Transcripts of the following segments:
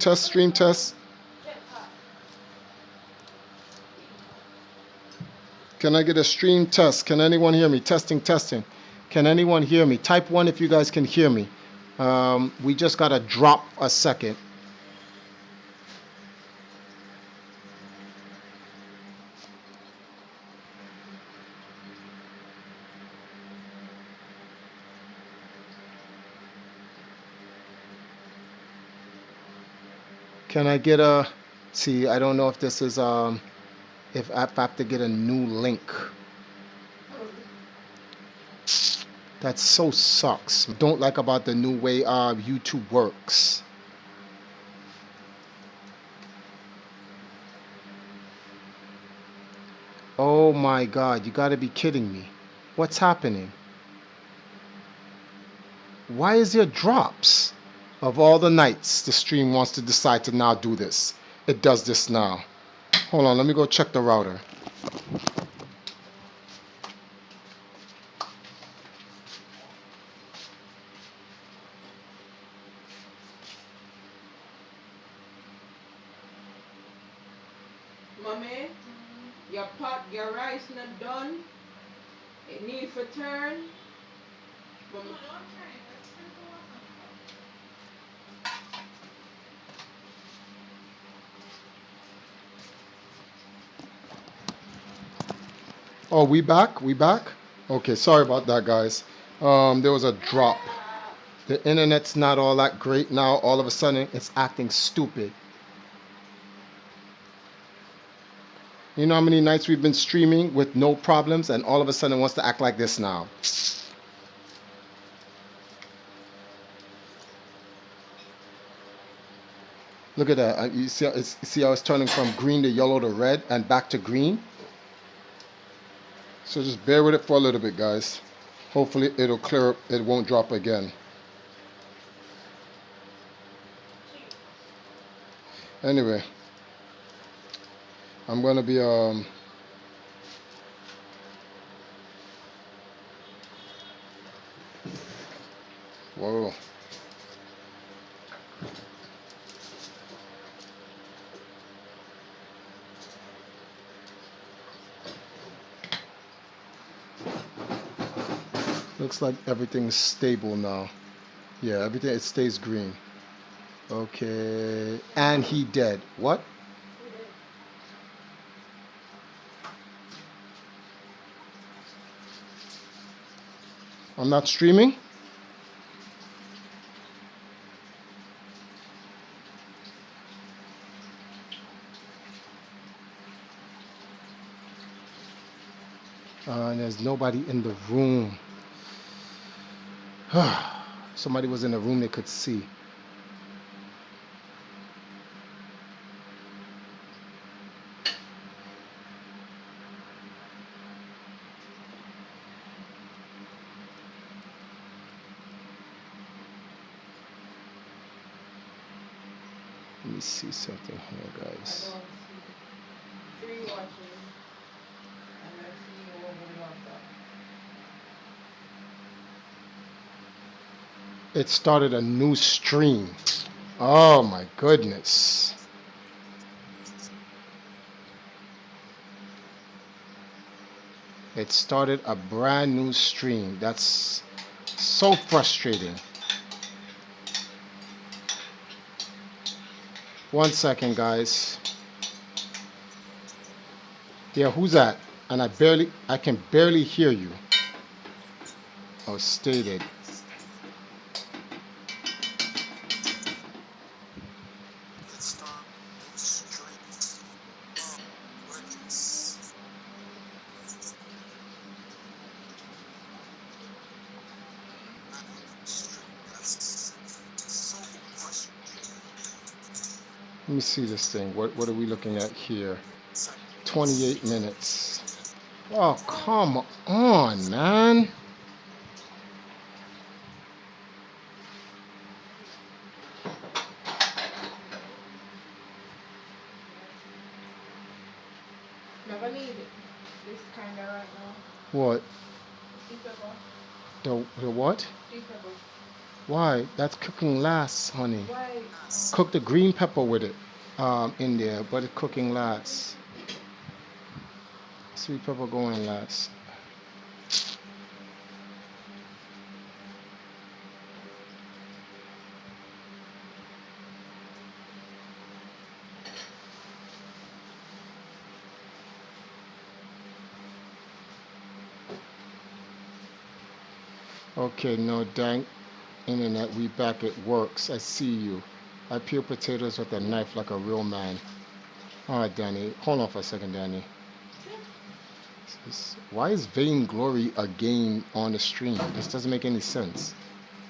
Test, stream test. Can I get a stream test? Can anyone hear me? Testing, testing. Can anyone hear me? Type 1 if you guys can hear me. We just got to drop a second. Can I get a... See, I don't know if this is... if I have to get a new link. That so sucks. Don't like about the new way YouTube works. Oh my God, you gotta be kidding me. What's happening? Why is there drops? Of all the nights the stream wants to decide to now do this. It does this now. Hold on, let me go check the router. Mommy, your pot, your rice not done. It needs to turn. Mommy. Oh, we back? We back? Okay, sorry about that, guys. There was a drop. The internet's not all that great now. All of a sudden, it's acting stupid. You know how many nights we've been streaming with no problems, and all of a sudden it wants to act like this now. Look at that. You see how it's turning from green to yellow to red and back to green? So just bear with it for a little bit, guys. Hopefully it'll clear up. It won't drop again. Anyway, I'm gonna be whoa. Looks like everything's stable now. Yeah, everything, it stays green. Okay, and he dead. What? I'm not streaming? And there's nobody in the room. Somebody was in the room they could see. Let me see something here, guys. Three watching. And I see you over the laptop. It started a new stream. Oh my goodness. It started a brand new stream. That's so frustrating. 1 second, guys. Yeah, who's that? And I can barely hear you. Oh, stated. Let me see this thing. What are we looking at here? 28 minutes. Oh, come on, man. Never need this kind of right now. What? People. The what? People. Why? That's cooking last, honey. Why? Cook the green pepper with it in there, but it's cooking last. Sweet pepper going last. Okay, no dang internet, we back. It works. I see you. I peel potatoes with a knife like a real man. All right, Danny. Hold on for a second, Danny. Why is vainglory a game on the stream? This doesn't make any sense.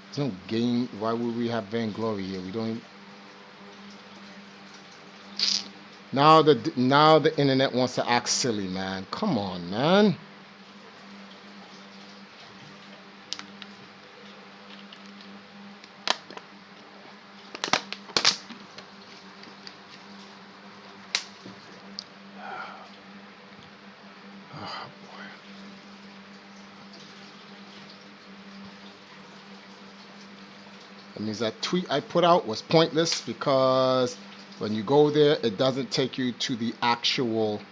There's no game. Why would we have vainglory here? We don't. Now the internet wants to act silly, man. Come on, man. Oh, boy. That means that tweet I put out was pointless because when you go there, it doesn't take you to the actual.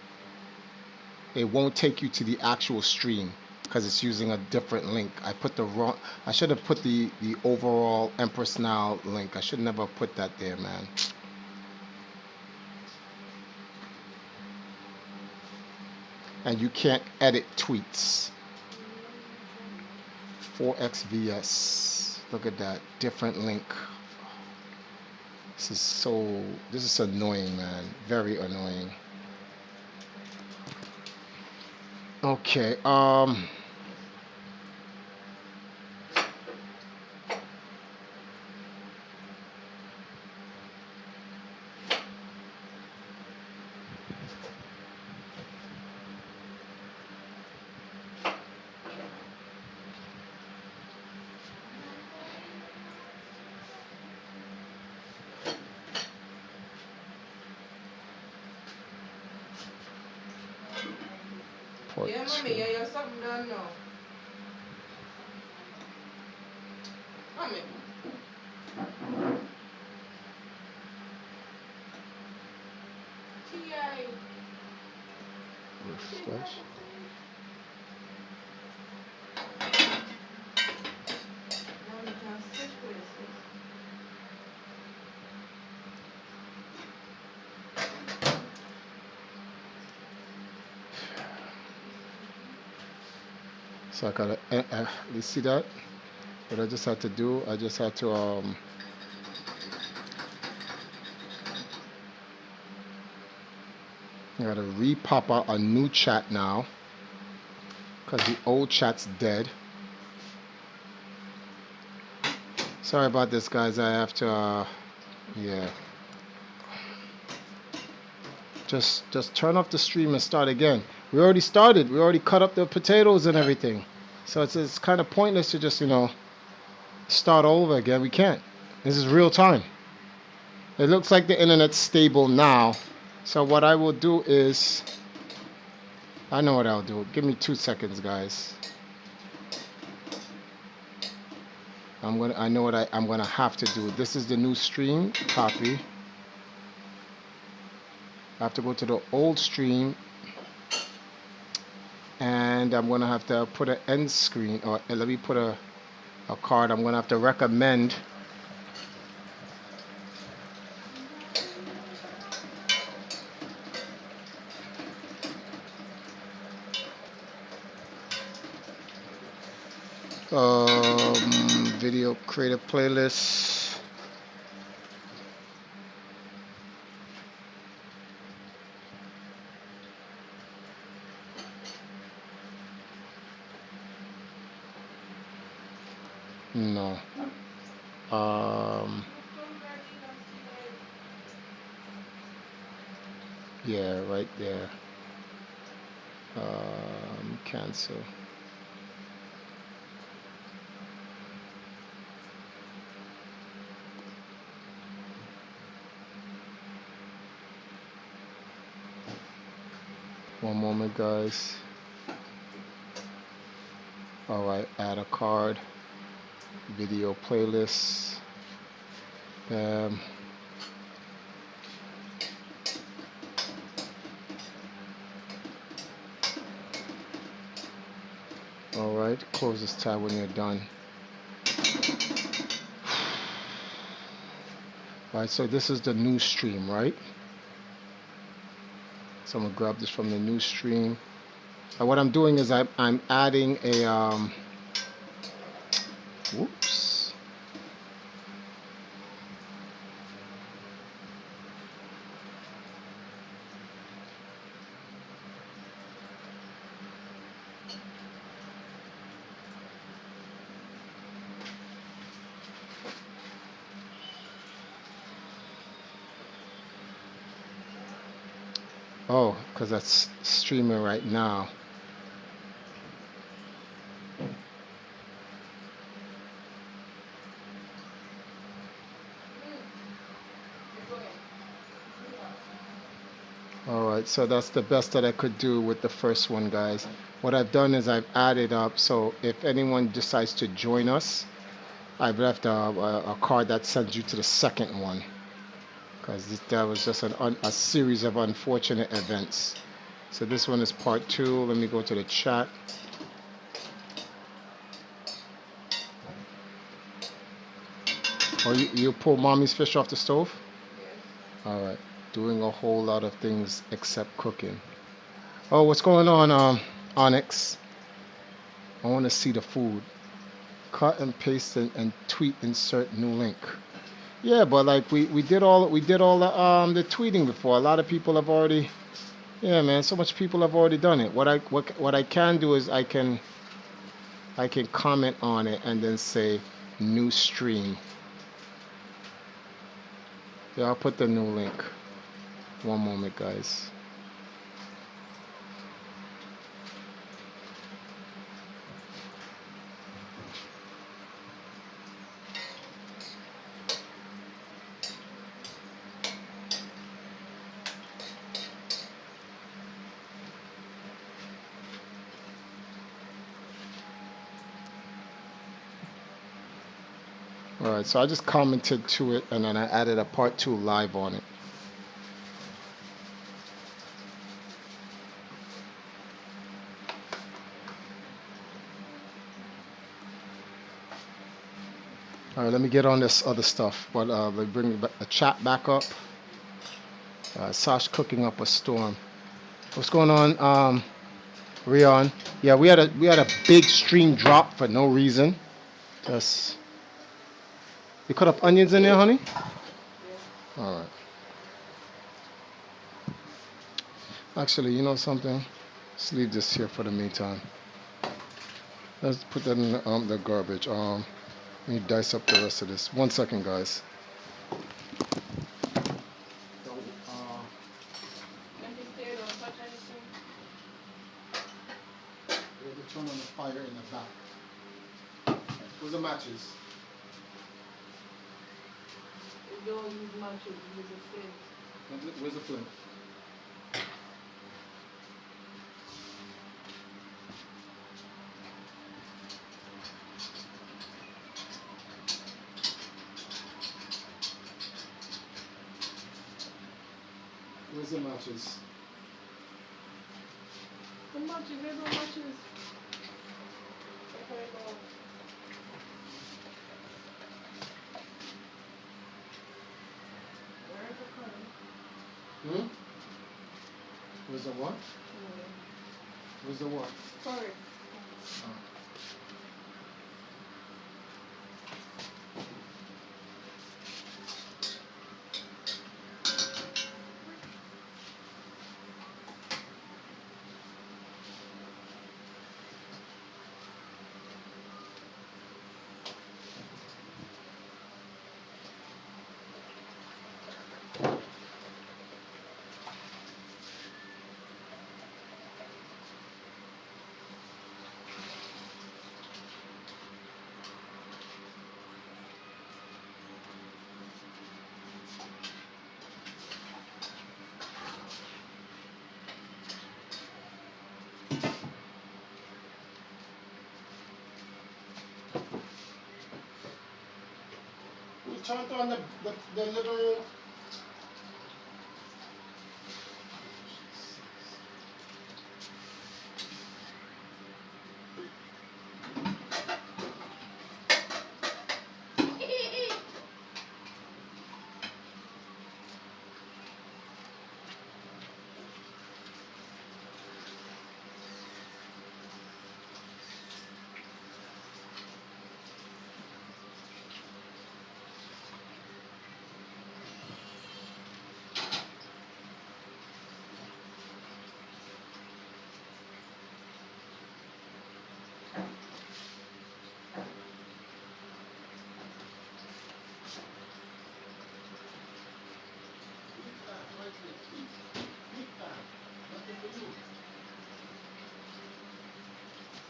It won't take you to the actual stream because it's using a different link. I put the wrong. I should have put the overall Empress Now link. I should never put that there, man. And you can't edit tweets. 4xvs. Look at that different link. This is annoying, man. Very annoying. Okay, port Yeah, two. mommy, yeah, you're something done now. Mommy. T.I. Refresh. Mommy can switch places. So I gotta. You see that? What I just had to do? I just had to I gotta re-pop out a new chat now because the old chat's dead. Sorry about this, guys. I have to. Yeah. Just turn off the stream and start again. We already started. We already cut up the potatoes and everything. So it's kind of pointless to just start over again. We can't. This is real time. It looks like the internet's stable now. So what I will do is, I know what I'll do. Give me 2 seconds, guys. I know what I'm gonna have to do. This is the new stream. Copy. I have to go to the old stream, and I'm gonna have to put an end screen, or let me put a card. I'm gonna have to recommend. Video creative playlist. No. Yeah, right there. Cancel. One moment, guys. All right, add a card. video playlist. Alright, close this tab when you're done. Alright, so this is the new stream, right? So I'm gonna grab this from the new stream. And what I'm doing is I'm adding a whoops. Oh, because that's streaming right now. Alright, so that's the best that I could do with the first one, guys. What I've done is I've added up, so if anyone decides to join us, I've left a card that sends you to the second one. Because that was just a series of unfortunate events. So this one is part 2. Let me go to the chat. Oh, you pull mommy's fish off the stove? Yes. Alright. Doing a whole lot of things except cooking. Oh, what's going on, Onyx? I want to see the food. Cut and paste and tweet insert new link. Yeah, but like we did all the tweeting before. A lot of people have already. Yeah, man. So much people have already done it. What I can do is I can comment on it and then say new stream. Yeah, I'll put the new link. One moment, guys. Alright, so I just commented to it and then I added a part 2 live on it. Alright, let me get on this other stuff. But we bring the chat back up. Sash cooking up a storm. What's going on, Rion? Yeah, we had a big stream drop for no reason. Just you cut up onions in there, honey? Yeah. All right. Actually, you know something? Let's leave this here for the meantime. Let's put that in the garbage. Let me dice up the rest of this. 1 second, guys. Turn on the fire in the back. Where's the matches? You don't use matches, use a flint. Where's the flint? Where's the matches? The matches, where's the matches? Okay, go. Where's the curry? Where's the what? Where's the what? Curry. Oh. turned on the living room.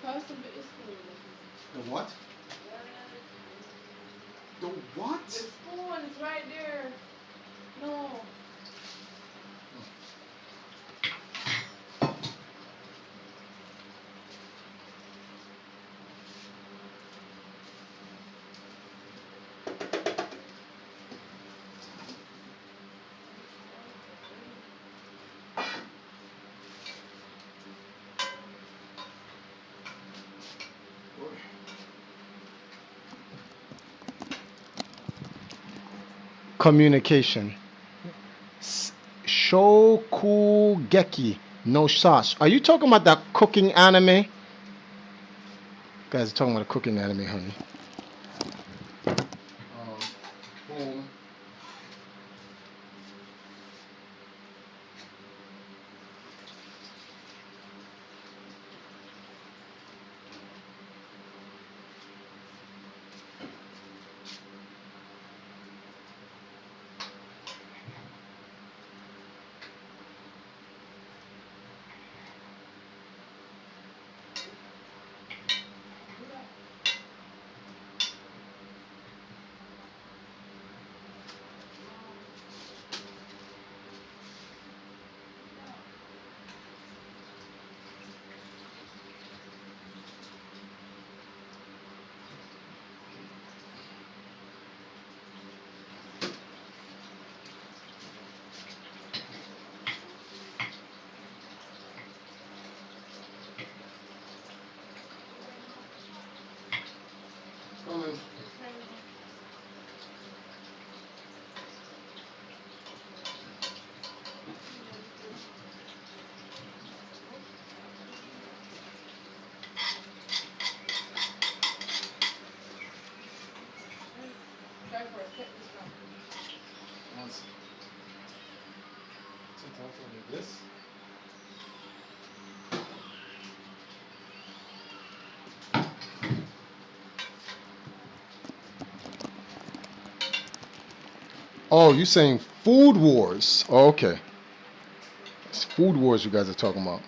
Pass the bit of spoon. The what? The what? The spoon is right there. No. Communication. Shokugeki no sauce. Are you talking about that cooking anime? Guys are talking about a cooking anime, honey. Boom. Coming. TriForce, take this from. Once. Take off of this. Oh, you saying food wars? Oh, okay. It's food wars you guys are talking about.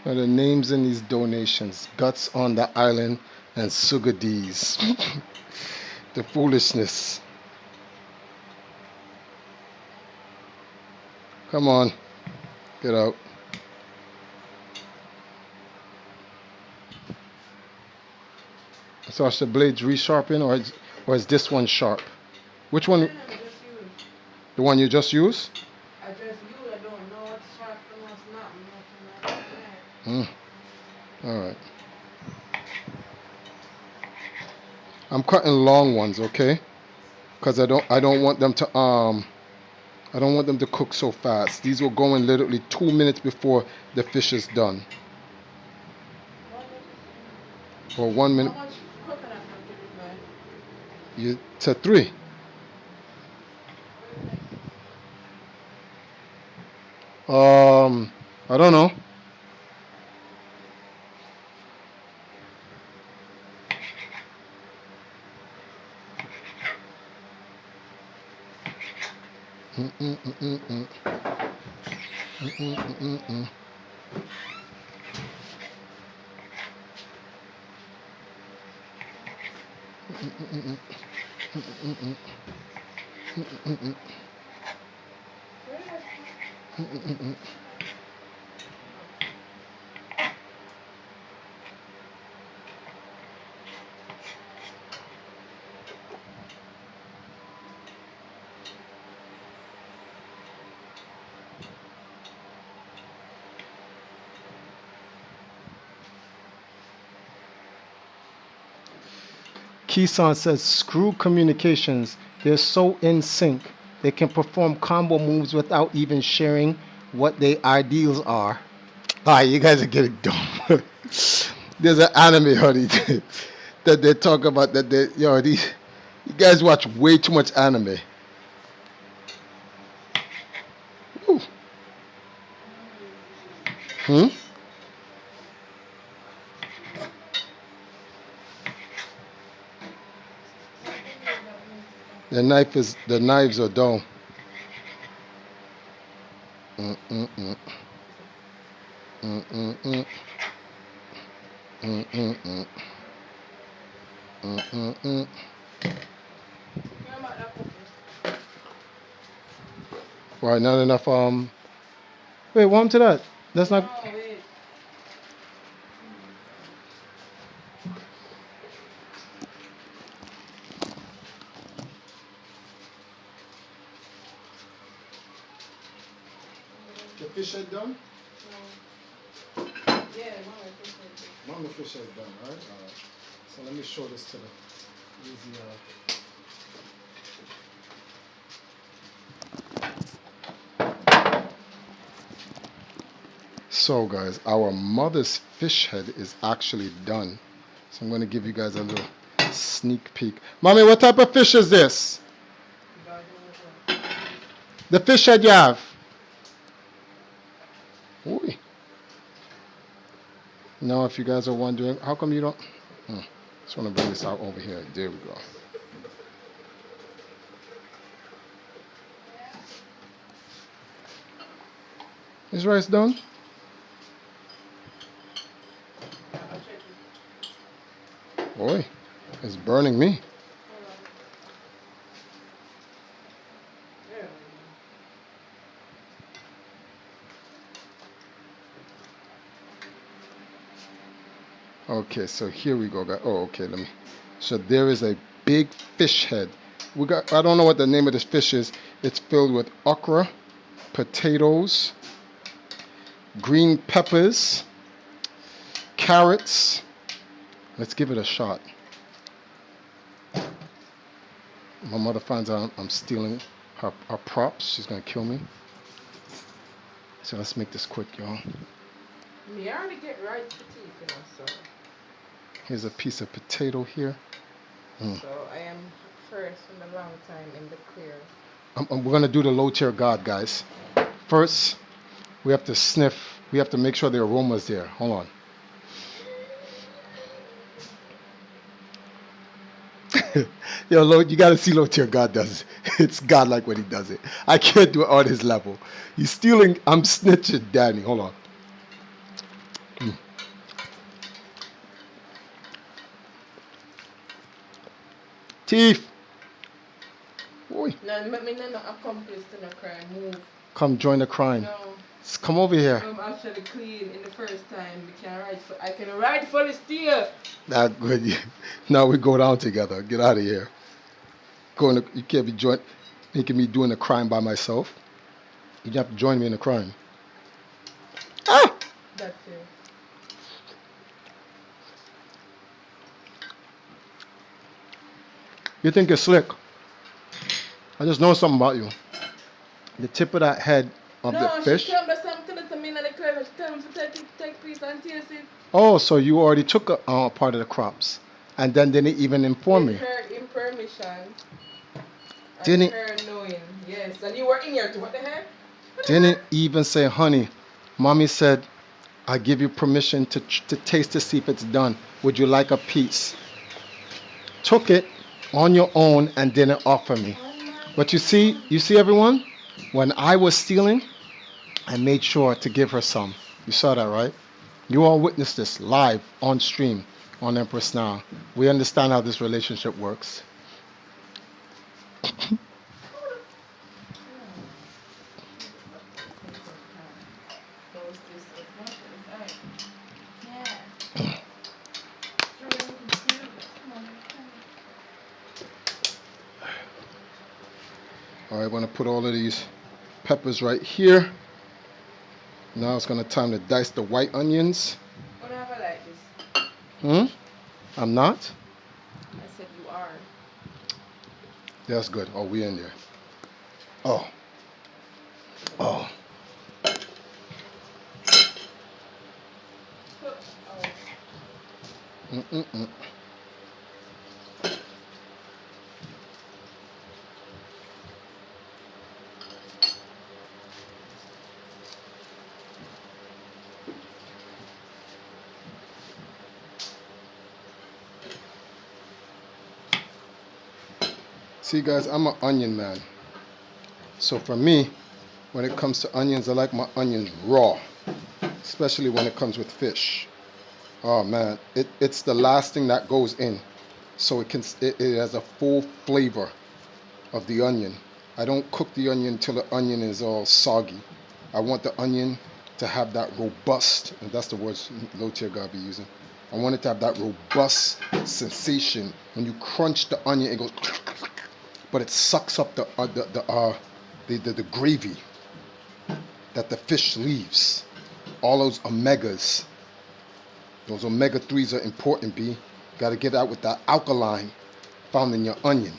Are the names in these donations? Guts on the island and Sugar D's. The foolishness. Come on. Get out. So is the blades resharpen or is this one sharp? Which one? I just use. The one you just used? I just use. I don't know what's sharp and what's not. Nothing like that. All right. I'm cutting long ones, okay? Because I don't want them to I don't want them to cook so fast. These will go in literally 2 minutes before the fish is done. Or 1 minute. How much coconut milk did you buy? You said 3. I don't know. Keeson says, screw communications. They're so in sync. They can perform combo moves without even sharing what their ideals are. Alright, you guys are getting dumb. There's an anime, honey, that they talk about that they, you guys watch way too much anime. Ooh. Hmm? The knives are dull. Mm-mm-mm. Mm-mm-mm. Mm-mm-mm. Mm-mm-mm. Right, not enough, wait, warm to that. That's not, No, wait. the fish head done? No. Yeah, mama, fish head. Mama fish head done, alright? Alright. So let me show this to the easy, So guys, our mother's fish head is actually done. So I'm going to give you guys a little sneak peek. Mommy, what type of fish is this? The fish head you have? Ooh. Now if you guys are wondering, how come you don't... Just want to bring this out over here. There we go. Is rice done? Boy, it's burning me. Okay, so here we go, guys. Oh, okay, let me. So there is a big fish head. I don't know what the name of this fish is. It's filled with okra, potatoes, green peppers, carrots. Let's give it a shot. My mother finds out I'm stealing her props. She's gonna kill me. So let's make this quick, y'all. Me already get right to teeth, you know, so. Here's a piece of potato here. So I am first in a long time in the clear. We're gonna do the low tier god, guys. First, we have to sniff. We have to make sure the aroma's there. Hold on. Yo, you gotta see low tier God does it. It's God like when he does it. I can't do it on his level. He's stealing. I'm snitching, Danny. Hold on. Teeth. Boy. No, make me not accomplice to no crime. Move. Come join the crime. No. Come over here. I'm actually clean in the first time. I can rightfully steal. Not good. Now we go down together. Get out of here. You can't be making me doing a crime by myself. You have to join me in the crime. Ah! That's it. You think you're slick? I just know something about you. The tip of that head of the fish. She told me something to me in the crib. She told me to take piece and taste it. Oh, so you already took a part of the crops, and then didn't even inform me. Her permission. Didn't. Her knowing. Yes, and you were in here too. What the heck? Didn't even say, honey. Mommy said, I give you permission to taste to see if it's done. Would you like a piece? Took it on your own and didn't offer me. But you see everyone? When I was stealing, I made sure to give her some. You saw that, right? You all witnessed this live on stream on Empr3ss Now. We understand how this relationship works. All right, I'm going to put all of these peppers right here. Now it's going to time to dice the white onions. What have I like this? I'm not? I said you That's good. Oh, we in there. Oh. Oh. Mm-mm-mm. See, guys, I'm an onion man. So for me, when it comes to onions, I like my onions raw, especially when it comes with fish. Oh man, it's the last thing that goes in, so it has a full flavor of the onion. I don't cook the onion till the onion is all soggy. I want the onion to have that robust, and that's the words low tier gotta be using. I want it to have that robust sensation. When you crunch the onion, it goes, but it sucks up the gravy that the fish leaves. All those omegas. Those omega-3s are important, B. Got to get out with that alkaline found in your onion.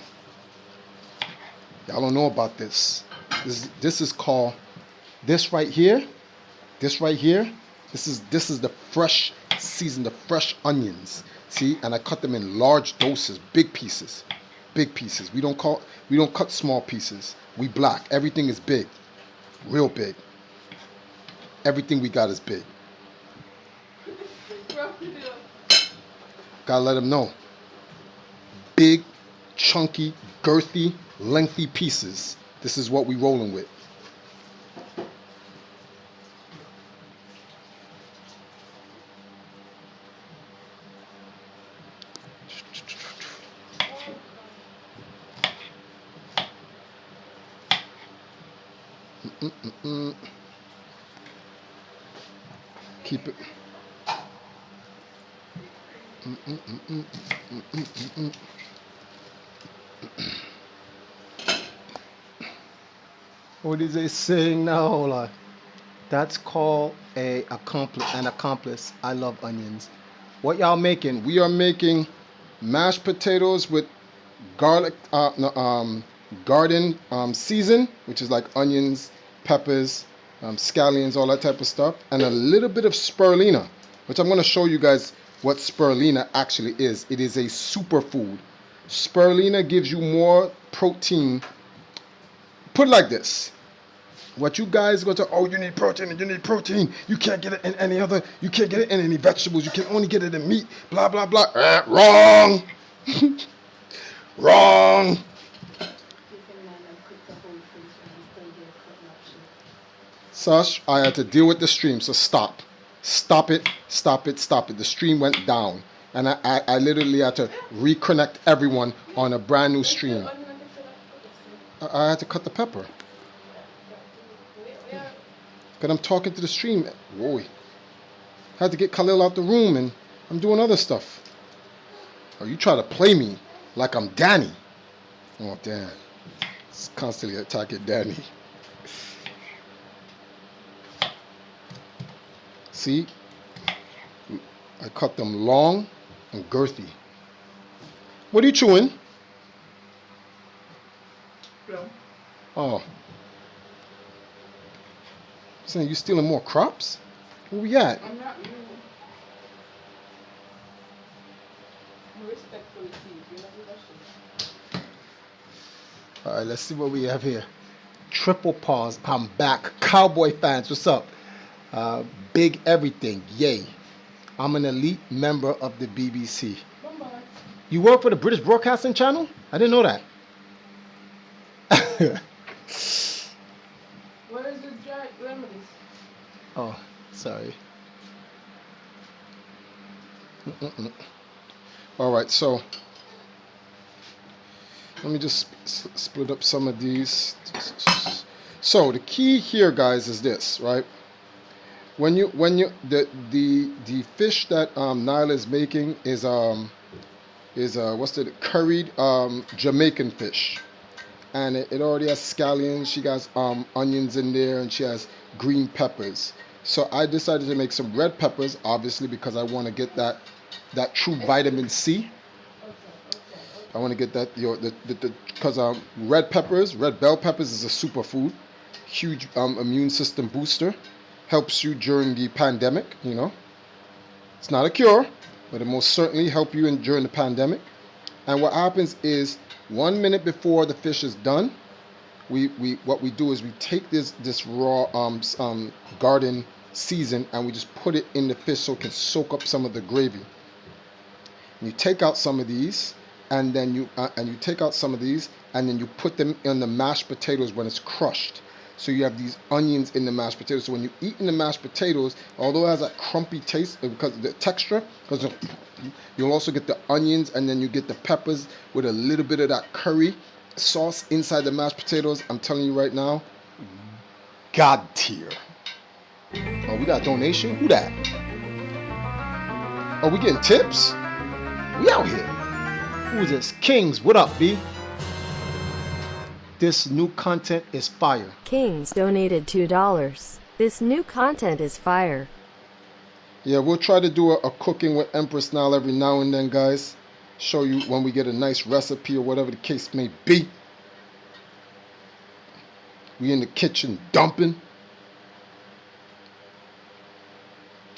Y'all don't know about this. This is called, this right here, this is the fresh seasoned, the fresh onions. See, and I cut them in large doses, big pieces. Big pieces. We don't cut small pieces. We black. Everything is big. Real big. Everything we got is big. Gotta let them know. Big, chunky, girthy, lengthy pieces. This is what we rolling with. Keep it. What is they saying now? Hold on. That's called an accomplice. I love onions. What y'all making? We are making mashed potatoes with garlic, garden season, which is like onions, peppers, scallions, all that type of stuff, and a little bit of spirulina, which I'm going to show you guys what spirulina actually is. It is a superfood. Spirulina gives you more protein. Put it like this. What you guys go to, oh, you need protein and you need protein. You can't get it in any other, you can't get it in any vegetables. You can only get it in meat, blah, blah, blah. Wrong. Wrong. Sush, I had to deal with the stream, so stop. Stop it, stop it, stop it. The stream went down. And I literally had to reconnect everyone on a brand new stream. I had to cut the pepper. Because I'm talking to the stream. Whoa. I had to get Khalil out the room and I'm doing other stuff. Oh, you try to play me like I'm Danny. Oh, damn. It's constantly attacking Danny. See? I cut them long and girthy. What are you chewing? Plum. Oh. Saying you stealing more crops? Where we at? I'm not you. I'm respectful to you. You're not rushing. Alright, let's see what we have here. Triple pause. I'm back. Cowboy fans, what's up? Big everything. Yay. I'm an elite member of the BBC. You work for the British Broadcasting Channel? I didn't know that. Where is the dry remedies? Oh, sorry. All right, so let me just split up some of these. So the key here, guys, is this, right? When you the fish that Nile is making is what's the curried Jamaican fish, and it already has scallions. She got onions in there, and she has green peppers. So I decided to make some red peppers, obviously, because I want to get that true vitamin C. I want to get that because red bell peppers is a superfood, huge immune system booster, helps you during the pandemic. You know, it's not a cure, but it most certainly help you during the pandemic. And what happens is 1 minute before the fish is done, what we do is we take this raw garden season and we just put it in the fish so it can soak up some of the gravy. You take out some of these, and then you take out some of these, and then you put them in the mashed potatoes when it's crushed. So you have these onions in the mashed potatoes. So when you eat in the mashed potatoes, although it has that crumpy taste because of the texture, because you'll also get the onions, and then you get the peppers with a little bit of that curry sauce inside the mashed potatoes. I'm telling you right now, God tier. Oh, we got a donation? Who that? Oh, we getting tips? We out here. Who's this? Kings, what up, B? This new content is fire. Kings donated $2. This new content is fire. Yeah, we'll try to do a cooking with Empress Nile every now and then, guys. Show you when we get a nice recipe or whatever the case may be. We in the kitchen dumping.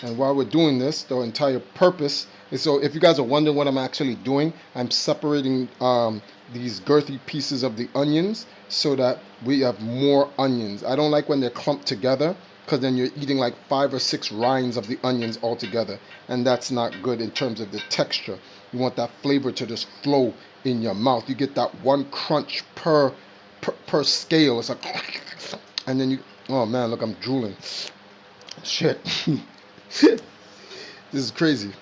And while we're doing this, the entire purpose is, so if you guys are wondering what I'm actually doing, I'm separating these girthy pieces of the onions so that we have more onions. I don't like when they're clumped together, because then you're eating like 5 or 6 rinds of the onions all together, and that's not good in terms of the texture. You want that flavor to just flow in your mouth. You get that one crunch per scale. It's like, and then you, oh man, look, I'm drooling. Shit. This is crazy.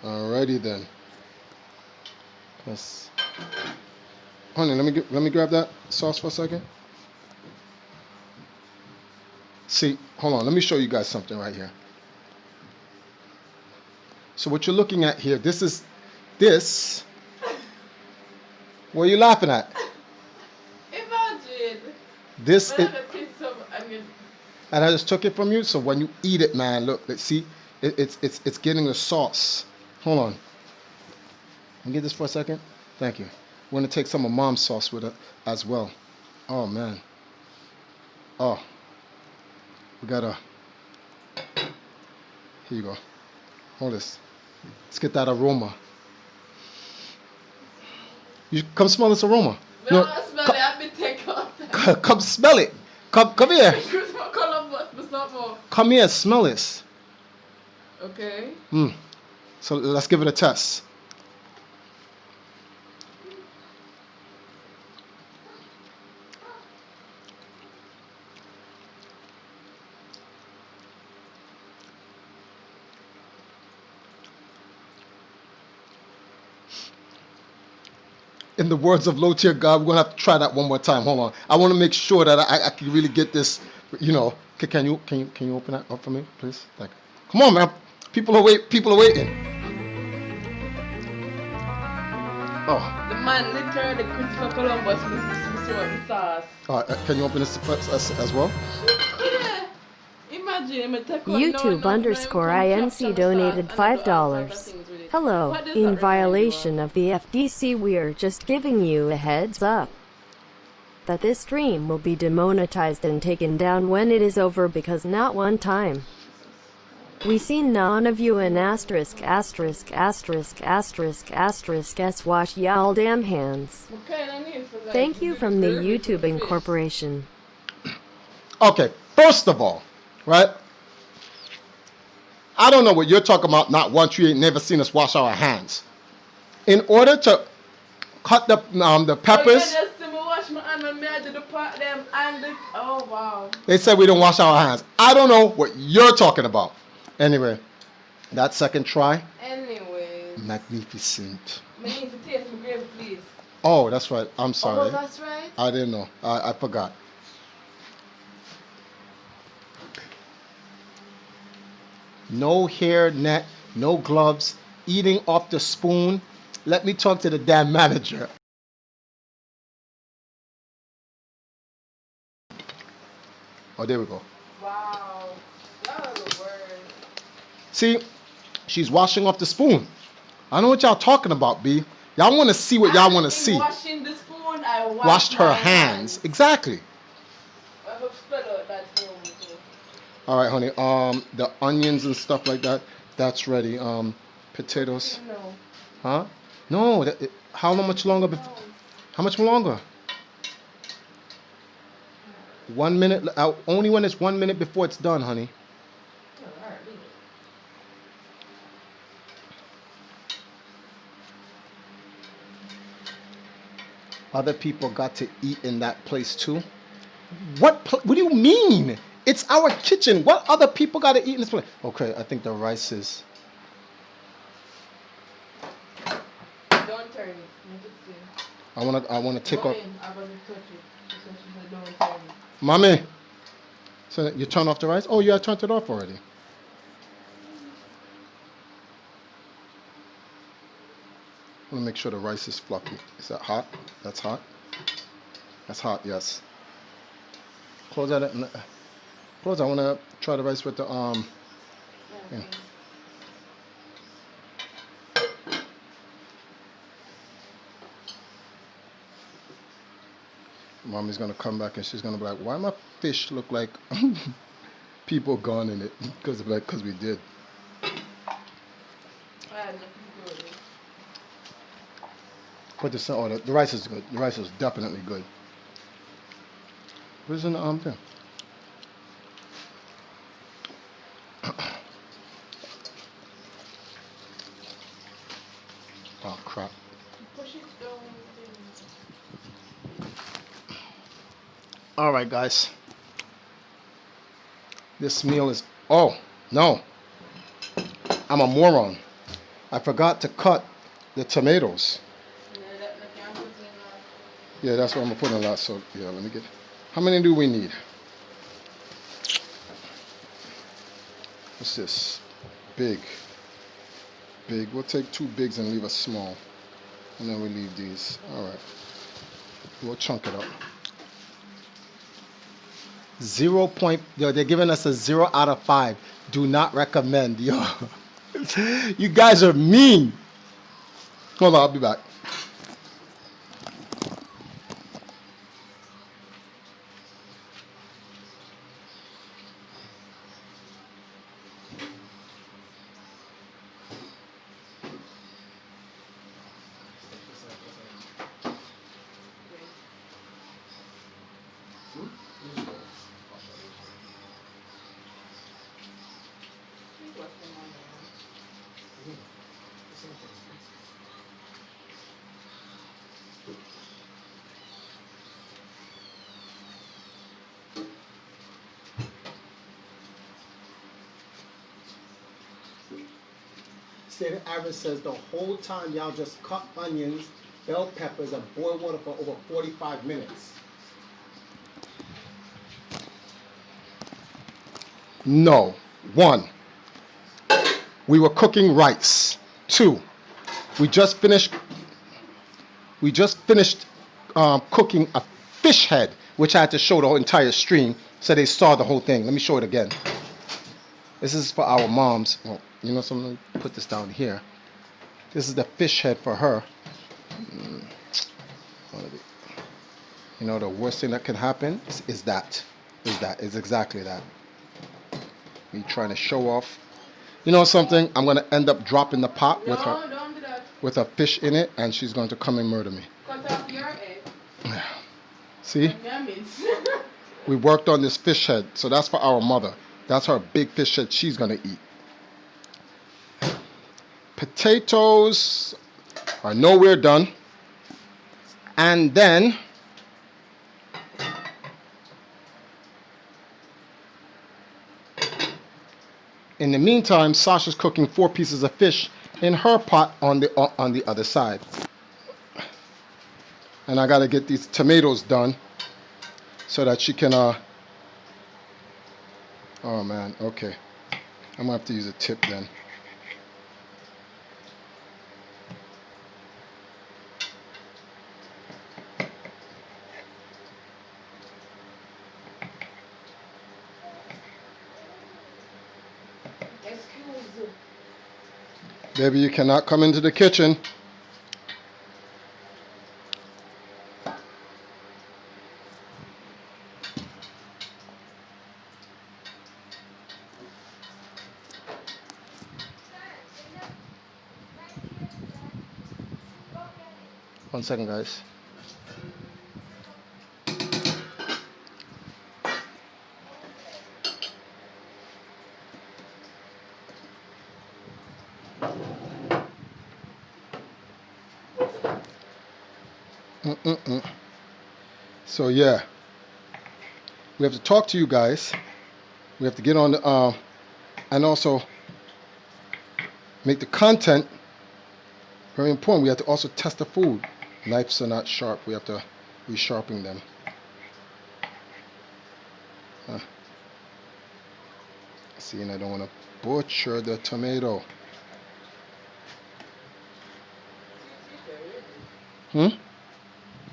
Alrighty then. Yes. Honey, let me grab that sauce for a second. See, hold on. Let me show you guys something right here. So what you're looking at here, this. What are you laughing at? Imagine. This is. Onion. And I just took it from you. So when you eat it, man, look, see, it's getting the sauce. Hold on. Let me get this for a second. Thank you. We're gonna take some of Mom's sauce with it as well. Oh man. Oh. We gotta. Here you go. Hold this. Let's get that aroma. You come smell this aroma. No, I smell it. I've been taking off. Come smell it. Come here. More. Come here, smell this. Okay. So let's give it a test. In the words of low tier God, we're gonna have to try that one more time. Hold on. I want to make sure that I can really get this. You know. Can you open that up for me, please? Thank you. Come on, man. People are waiting. Oh. The man literally Christopher Columbus was the sauce. Can you open this as well? Yeah. Imagine YouTube_INC donated $5. Hello, in violation of the FDC, we're just giving you a heads up that this stream will be demonetized and taken down when it is over, because not one time we seen none of you in ************ s wash y'all damn hands. Thank you from the YouTube Incorporation. Okay, first of all, right? I don't know what you're talking about. Not once, you ain't never seen us wash our hands. In order to cut the peppers. Oh wow. They said we don't wash our hands. I don't know what you're talking about. Anyway, that second try. Anyways. Magnificent. Me need to taste my gravy, please. Oh, that's right. I'm sorry. Oh, that's right. I didn't know. I forgot. No hair net, no gloves, eating off the spoon. Let me talk to the damn manager. Oh, there we go. Wow. That was a word. See, she's washing off the spoon. I know what y'all talking about, B. Y'all want to see what y'all want to see. Washing the spoon, I Washed her hands. Exactly. I will spell out that for me too. All right, honey. The onions and stuff like that. That's ready. Potatoes. No. Huh? No. How much longer? How much longer? 1 minute. Only when it's 1 minute before it's done, honey. Other people got to eat in that place too. What do you mean? It's our kitchen. What other people got to eat in this place? Okay, I think the rice is. Don't turn it. I wanna take off. I'm gonna touch it. She said don't turn it. Mommy. So you turn off the rice? Oh, yeah, I turned it off already. I want to make sure the rice is fluffy. Is that hot? That's hot. That's hot. Yes. Close that. Close. I want to try the rice with the Yeah. Mommy's gonna come back and she's gonna be like, "Why my fish look like people gone in it?" Because we did. Put this. Oh, the rice is good. The rice is definitely good. Where's in the thing? Oh crap. Push it down. All right, guys. This meal is. Oh no. I'm a moron. I forgot to cut the tomatoes. Yeah, that's what I'm gonna put in a lot. So yeah, let me get. How many do we need? What's this? Big. Big. We'll take 2 bigs and leave a small, and then we leave these. All right. We'll chunk it up. 0. Yo, they're giving us a 0 out of 5. Do not recommend. Yo, you guys are mean. Hold on, I'll be back. Standard average says the whole time y'all just cut onions, bell peppers, and boil water for over 45 minutes. No. 1. We were cooking rice. 2. We just finished cooking a fish head, which I had to show the whole entire stream so they saw the whole thing. Let me show it again. This is for our moms. Well, you know something? Put this down here. This is the fish head for her. You know, the worst thing that can happen is exactly that. Me trying to show off. You know something? I'm going to end up dropping the pot with her. Don't do that. With a fish in it, and she's going to come and murder me. Cut off your egg. See? We worked on this fish head, so that's for our mother. That's her big fish head she's going to eat. Potatoes are nowhere done. And then in the meantime, Sasha's cooking 4 pieces of fish in her pot on the other side. And I got to get these tomatoes done so that she can oh man, okay. I'm going to have to use a tip then. Baby, you cannot come into the kitchen. One second, guys. So yeah, we have to talk to you guys. We have to get on the and also make the content very important. We have to also test the food. Knives are not sharp. We have to resharpen them. See, and I don't want to butcher the tomato.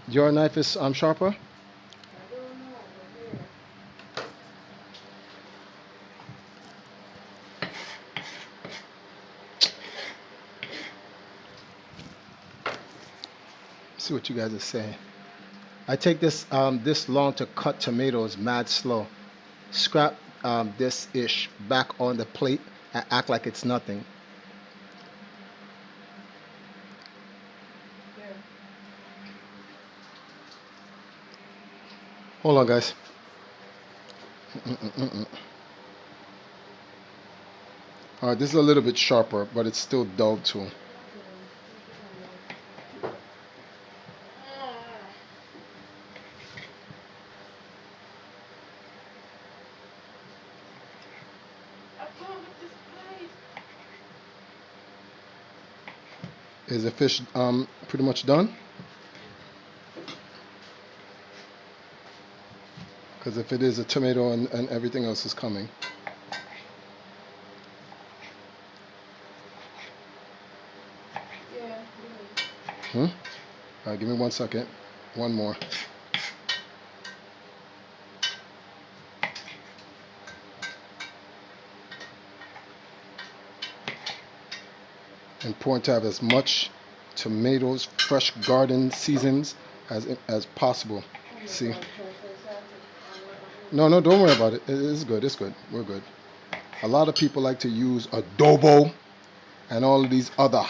Your knife is sharper? I don't know. See what you guys are saying. I take this this long to cut tomatoes mad slow. Scrap this ish back on the plate and act like it's nothing. Yeah. Hold on, guys. All right, this is a little bit sharper, but it's still dull too. Is the fish pretty much done? Because if it is, a tomato and everything else is coming. Yeah. All right, give me 1 second. One more. Important to have as much tomatoes, fresh garden seasons as possible. See? No, don't worry about it. It's good. It's good. We're good. A lot of people like to use adobo and all of these other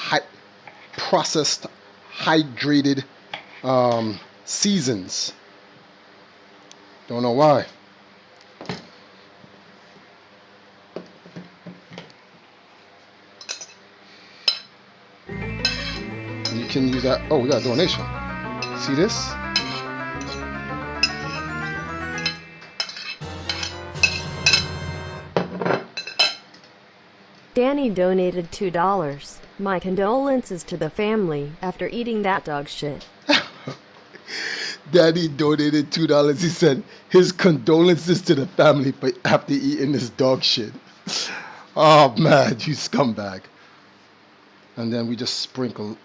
processed, hydrated seasons. Don't know why. You can use that. Oh, we got a donation. See this? Danny donated $2. My condolences to the family after eating that dog shit. Daddy donated $2. He said his condolences to the family for after eating this dog shit. Oh man, you scumbag. And then we just sprinkle.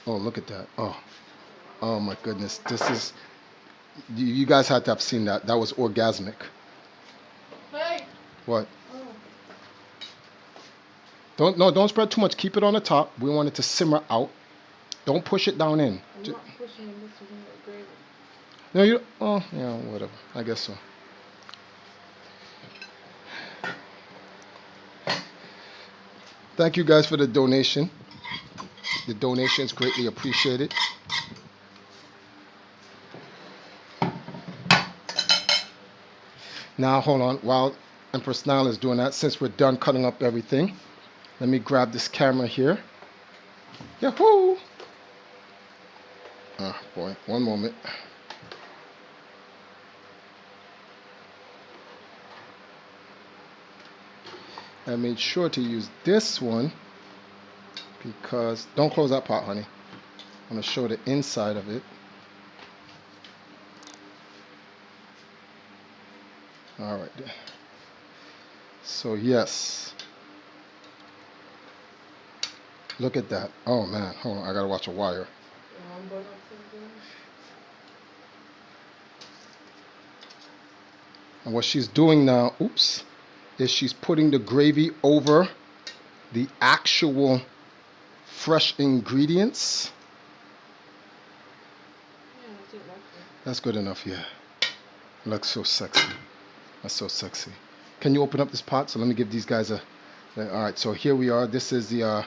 Oh, look at that. Oh my goodness. This is. You guys had to have seen that. That was orgasmic. Hey. What? Don't spread too much. Keep it on the top. We want it to simmer out. Don't push it down in. I'm not pushing this with the gravy. No, you. Oh, yeah, whatever. I guess so. Thank you guys for the donation. The donation is greatly appreciated. Now, hold on. While Empr3ss Nile is doing that, since we're done cutting up everything, let me grab this camera here. Yahoo! Oh, boy. One moment. I made sure to use this one because don't close that pot, honey. I'm going to show the inside of it. All right. So yes. Look at that. Oh man, hold on. I got to watch a wire. And what she's doing now, oops, is she's putting the gravy over the actual fresh ingredients. Yeah, I think that's it. That's good enough, yeah. Looks so sexy. That's so sexy. Can you open up this pot? So let me give these guys a... All right, so here we are. This is the... yeah,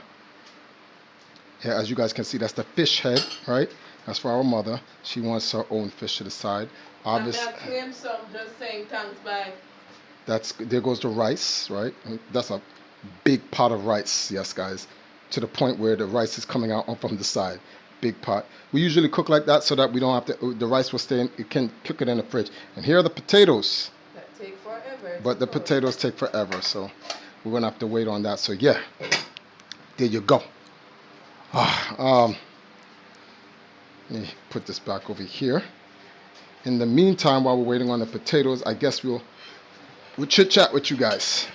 as you guys can see, that's the fish head, right? That's for our mother. She wants her own fish to the side. Obviously, I'm claim some just saying thanks, bye. there goes the rice, right? That's a big pot of rice, yes, guys. To the point where the rice is coming out from the side. Big pot. We usually cook like that so that we don't have to... The rice will stay in... You can cook it in the fridge. And here are the potatoes. That take forever. But the potatoes take forever, so we're gonna have to wait on that. So yeah, there you go. Let me put this back over here. In the meantime, while we're waiting on the potatoes, I guess we'll chit chat with you guys.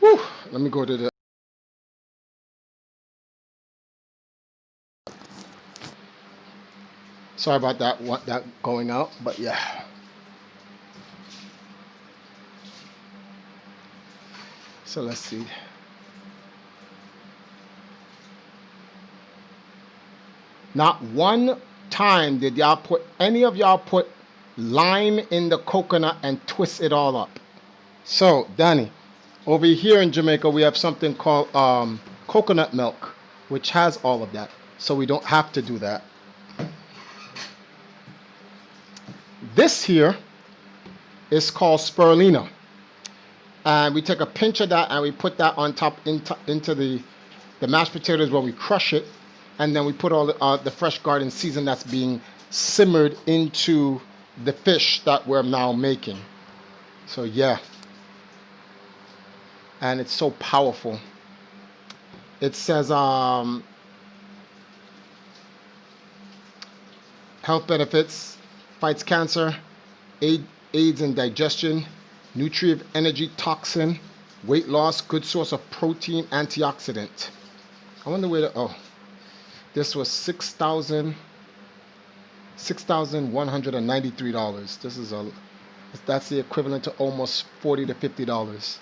Woo! Let me go to the... Sorry about that going out, but yeah. So let's see. Not one time did any of y'all put lime in the coconut and twist it all up. So, Danny, over here in Jamaica, we have something called coconut milk, which has all of that. So we don't have to do that. This here is called spirulina. And we take a pinch of that and we put that on top into the mashed potatoes where we crush it. And then we put all the fresh garden season that's being simmered into the fish that we're now making. So yeah. And it's so powerful. It says health benefits, fights cancer, aids in digestion, nutritive energy, toxin, weight loss, good source of protein, antioxidant. I wonder where this was $6,193. That's the equivalent to almost $40 to $50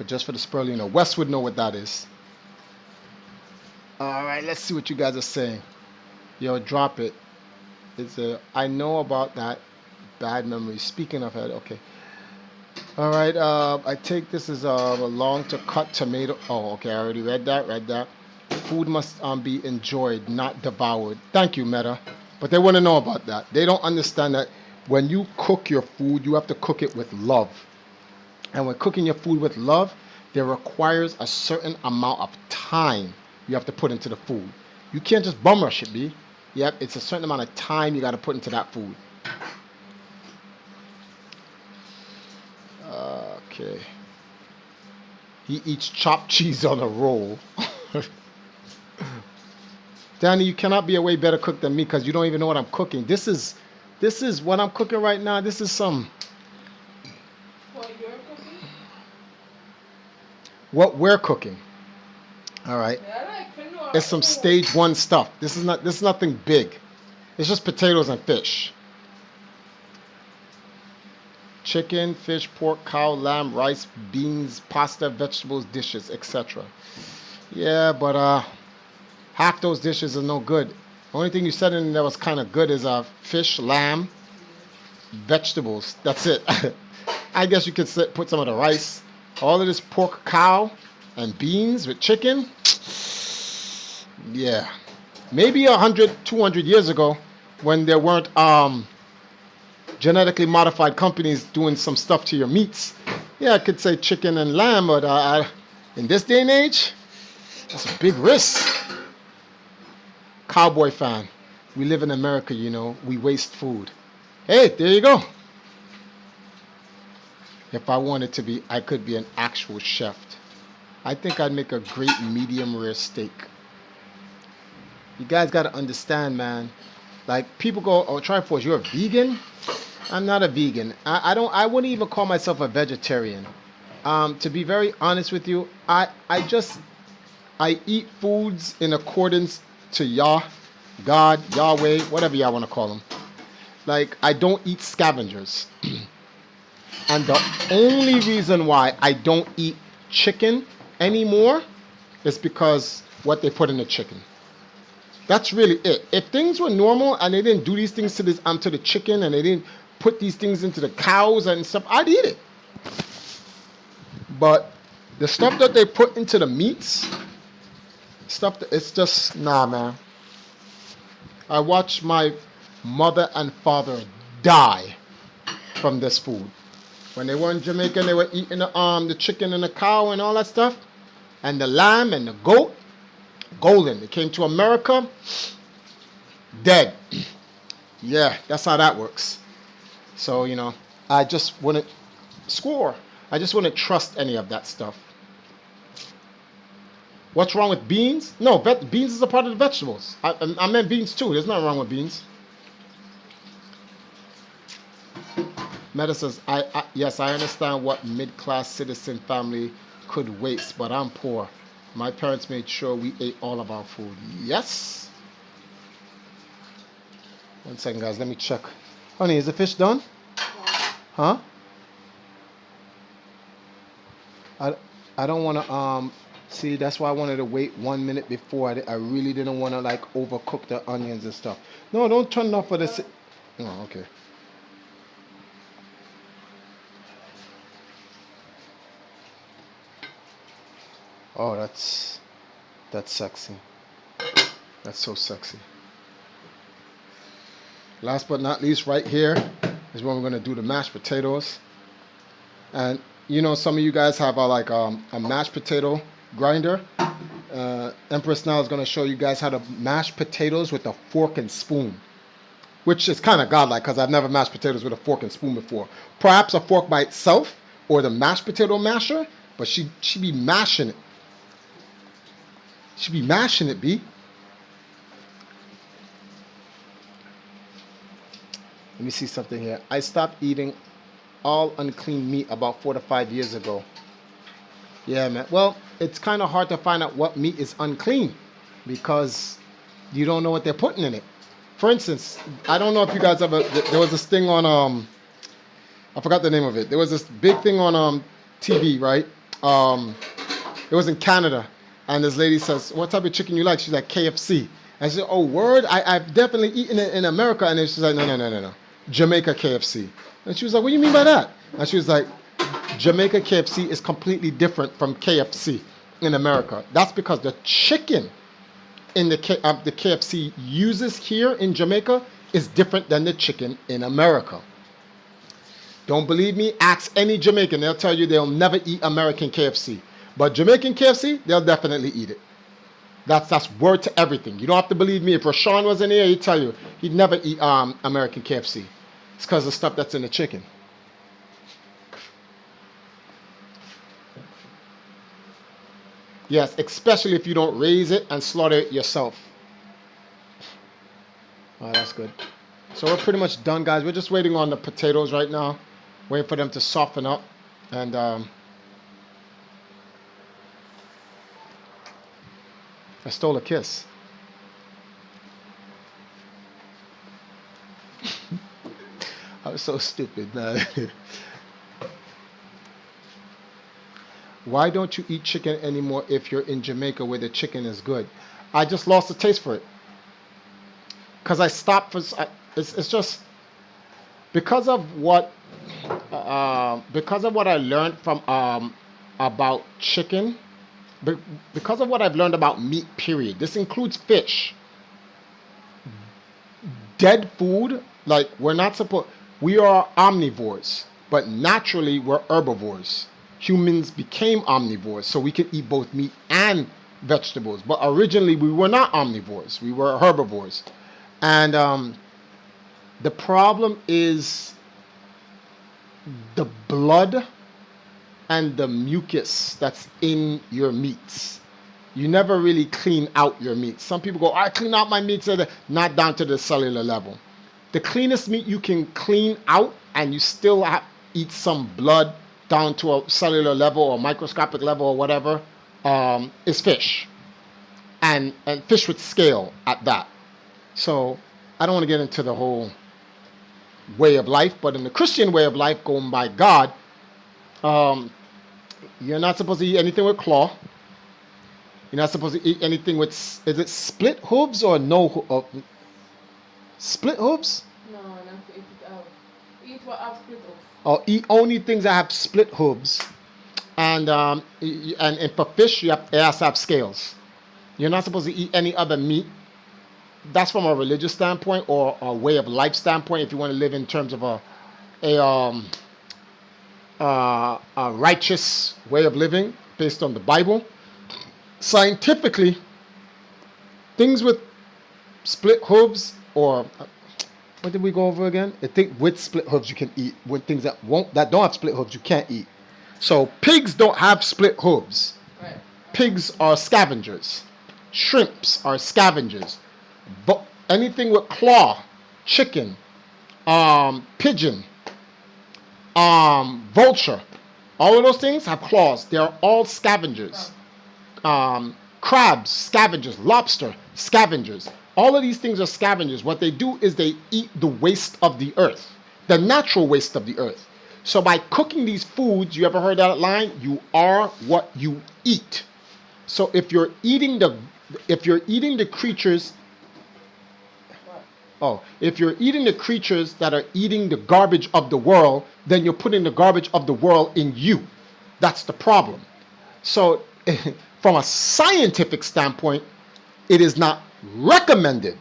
just for the spirulina. Wes would know what that is. All right, let's see what you guys are saying. Yo, drop it. I know about that. Bad memory. Speaking of it, okay. All right. I take this as a long to cut tomato. Oh, okay. I already read that. Food must be enjoyed, not devoured. Thank you, Meta. But they want to know about that. They don't understand that when you cook your food, you have to cook it with love. And when cooking your food with love, there requires a certain amount of time you have to put into the food. You can't just bum rush it, B. Yep, it's a certain amount of time you got to put into that food. Okay. He eats chopped cheese on a roll. Danny, you cannot be a way better cook than me because you don't even know what I'm cooking. This is what I'm cooking right now. This is some... What you're cooking? What we're cooking. All right. Yeah, I like to know. It's some stage 1 stuff. This is nothing big. It's just potatoes and fish. Chicken, fish, pork, cow, lamb, rice, beans, pasta, vegetables, dishes, etc. Yeah, but half those dishes are no good. The only thing you said in there was kind of good is fish, lamb, vegetables. That's it. I guess you could put some of the rice. All of this pork, cow, and beans with chicken. Yeah. Maybe 100, 200 years ago when there weren't genetically modified companies doing some stuff to your meats. Yeah, I could say chicken and lamb, but in this day and age, that's a big risk. Cowboy fan. We live in America, you know. We waste food. Hey, there you go. If I wanted to be, I could be an actual chef. I think I'd make a great medium rare steak. You guys got to understand, man. Like, people go, oh, TriForce, you're a vegan? I'm not a vegan. I wouldn't even call myself a vegetarian. To be very honest with you, I eat foods in accordance to Yah. God, Yahweh, whatever y'all want to call them. Like, I don't eat scavengers. And the only reason why I don't eat chicken anymore is because what they put in the chicken. That's really it. If things were normal and they didn't do these things to this to the chicken, and they didn't put these things into the cows and stuff, I'd eat it. But the stuff that they put into the meats, stuff that it's just nah, man. I watched my mother and father die from this food. When they were in Jamaica, they were eating the chicken and the cow and all that stuff, and the lamb and the goat, golden. They came to America, dead. Yeah, that's how that works. So, you know, I just wouldn't score. I just wouldn't trust any of that stuff. What's wrong with beans? No, beans is a part of the vegetables. I meant beans too. There's nothing wrong with beans. Meta says, yes, I understand what mid-class citizen family could waste, but I'm poor. My parents made sure we ate all of our food. Yes. 1 second, guys. Let me check. Honey, is the fish done? Huh? I don't want to, see, that's why I wanted to wait 1 minute before. I really didn't want to, like, overcook the onions and stuff. No, don't turn it off for this. Oh, okay. Oh, that's sexy. That's so sexy. Last but not least, right here is when we're going to do the mashed potatoes. And you know, some of you guys have a mashed potato grinder. Empr3ss now is going to show you guys how to mash potatoes with a fork and spoon, which is kind of godlike because I've never mashed potatoes with a fork and spoon before. Perhaps a fork by itself or the mashed potato masher, but she be mashing it. She be mashing it, B. Let me see something here. I stopped eating all unclean meat about 4 to 5 years ago. Yeah, man. Well, it's kind of hard to find out what meat is unclean because you don't know what they're putting in it. For instance, I don't know if you guys ever, there was this thing on, I forgot the name of it. There was this big thing on TV, right? It was in Canada. And this lady says, what type of chicken you like? She's like, KFC. I said, oh, word? I've definitely eaten it in America. And then she's like, no. Jamaica KFC. And she was like, what do you mean by that? And she was like, Jamaica KFC is completely different from KFC in America. That's because the chicken in the KFC uses here in Jamaica is different than the chicken in America. Don't believe me? Ask any Jamaican. They'll tell you they'll never eat American KFC. But Jamaican KFC, they'll definitely eat it. That's word to everything. You don't have to believe me. If Rashawn was in here, he'd tell you he'd never eat American KFC. It's because of the stuff that's in the chicken. Yes, especially if you don't raise it and slaughter it yourself. Oh, that's good. So we're pretty much done, guys. We're just waiting on the potatoes right now. Waiting for them to soften up. And I stole a kiss. I was so stupid. Why don't you eat chicken anymore if you're in Jamaica where the chicken is good? I just lost the taste for it. Because I stopped for... It's just... Because of what I learned from about chicken... Because of what I've learned about meat, period. This includes fish. Dead food, like we're not supposed... We are omnivores, but naturally we're herbivores. Humans became omnivores, so we can eat both meat and vegetables. But originally we were not omnivores. We were herbivores. And the problem is the blood and the mucus that's in your meats. You never really clean out your meats. Some people go, I clean out my meats, not down to the cellular level. The cleanest meat you can clean out and you still eat some blood down to a cellular level or microscopic level or whatever, is fish. And fish with scale at that. So I don't want to get into the whole way of life, but in the Christian way of life, going by God, um, you're not supposed to eat anything with claw. You're not supposed to eat anything with, is it split hooves or no, split hooves? No, not if it have. Eat what have split hooves. Or eat only things that have split hooves. And for fish, it has to have scales. You're not supposed to eat any other meat. That's from a religious standpoint or a way of life standpoint. If you want to live in terms of a righteous way of living based on the Bible. Scientifically, things with split hooves or what did we go over again? I think with split hooves you can eat. With things that don't have split hooves you can't eat. So pigs don't have split hooves. Right. Pigs are scavengers. Shrimps are scavengers. But anything with claw, chicken, pigeon, vulture, all of those things have claws. They are all scavengers. Crabs, scavengers. Lobster, scavengers. All of these things are scavengers. What they do is they eat the waste of the earth, the natural waste of the earth. So by cooking these foods, you ever heard that line? You are what you eat. So if you're eating the creatures, if you're eating the creatures that are eating the garbage of the world, then you're putting the garbage of the world in you. That's the problem. So from a scientific standpoint, it is not recommended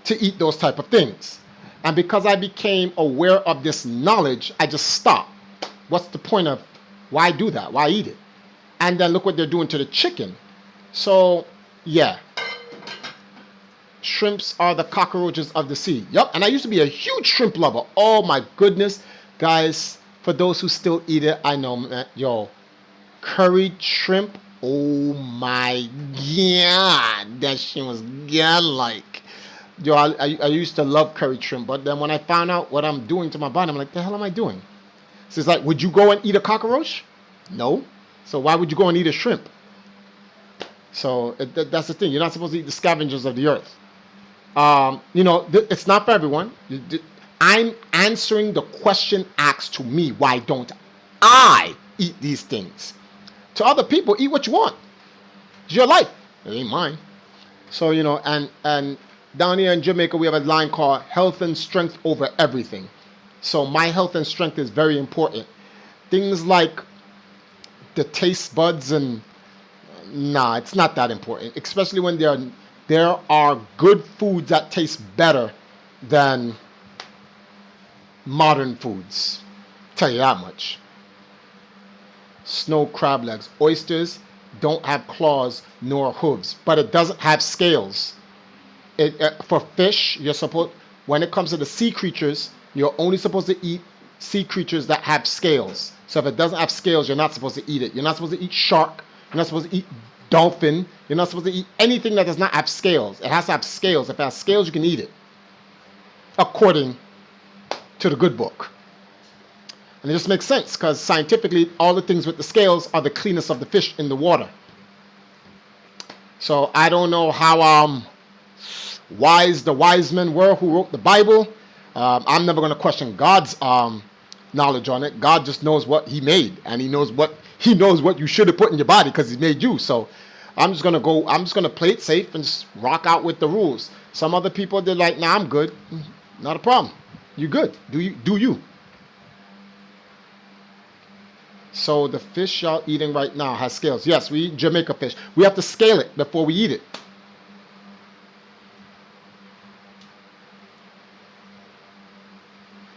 to eat those type of things. And because I became aware of this knowledge, I just stopped. What's the point of why do that? Why eat it? And then look what they're doing to the chicken. So, yeah. Shrimps are the cockroaches of the sea. Yup, and I used to be a huge shrimp lover. Oh my goodness. Guys, for those who still eat it, I know, man, yo, curried shrimp, oh my God. That shit was godlike. Yo, I used to love curried shrimp, but then when I found out what I'm doing to my body, I'm like, the hell am I doing? So it's like, would you go and eat a cockroach? No. So why would you go and eat a shrimp? So that's the thing. You're not supposed to eat the scavengers of the earth. It's not for everyone. I'm answering the question asked to me. Why don't I eat these things? To other people, eat what you want. It's your life. It ain't mine. So, and down here in Jamaica, we have a line called health and strength over everything. So my health and strength is very important. Things like the taste buds and it's not that important. Especially when there are good foods that taste better than modern foods. Tell you that much. Snow crab legs. Oysters don't have claws nor hooves, but it doesn't have scales. For fish, when it comes to the sea creatures, you're only supposed to eat sea creatures that have scales. So if it doesn't have scales, you're not supposed to eat it. You're not supposed to eat shark. You're not supposed to eat dolphin. You're not supposed to eat anything that does not have scales. It has to have scales. If it has scales, you can eat it, according to the good book. And it just makes sense because scientifically, all the things with the scales are the cleanest of the fish in the water. So I don't know how wise the wise men were who wrote the Bible. I'm never going to question God's knowledge on it. God just knows what he made, and he knows what you should have put in your body because he made you. So I'm just going to play it safe and just rock out with the rules. Some other people, they're like, nah, I'm good. Not a problem. You good. Do you. So the fish y'all eating right now has scales. Yes, we eat Jamaica fish. We have to scale it before we eat it.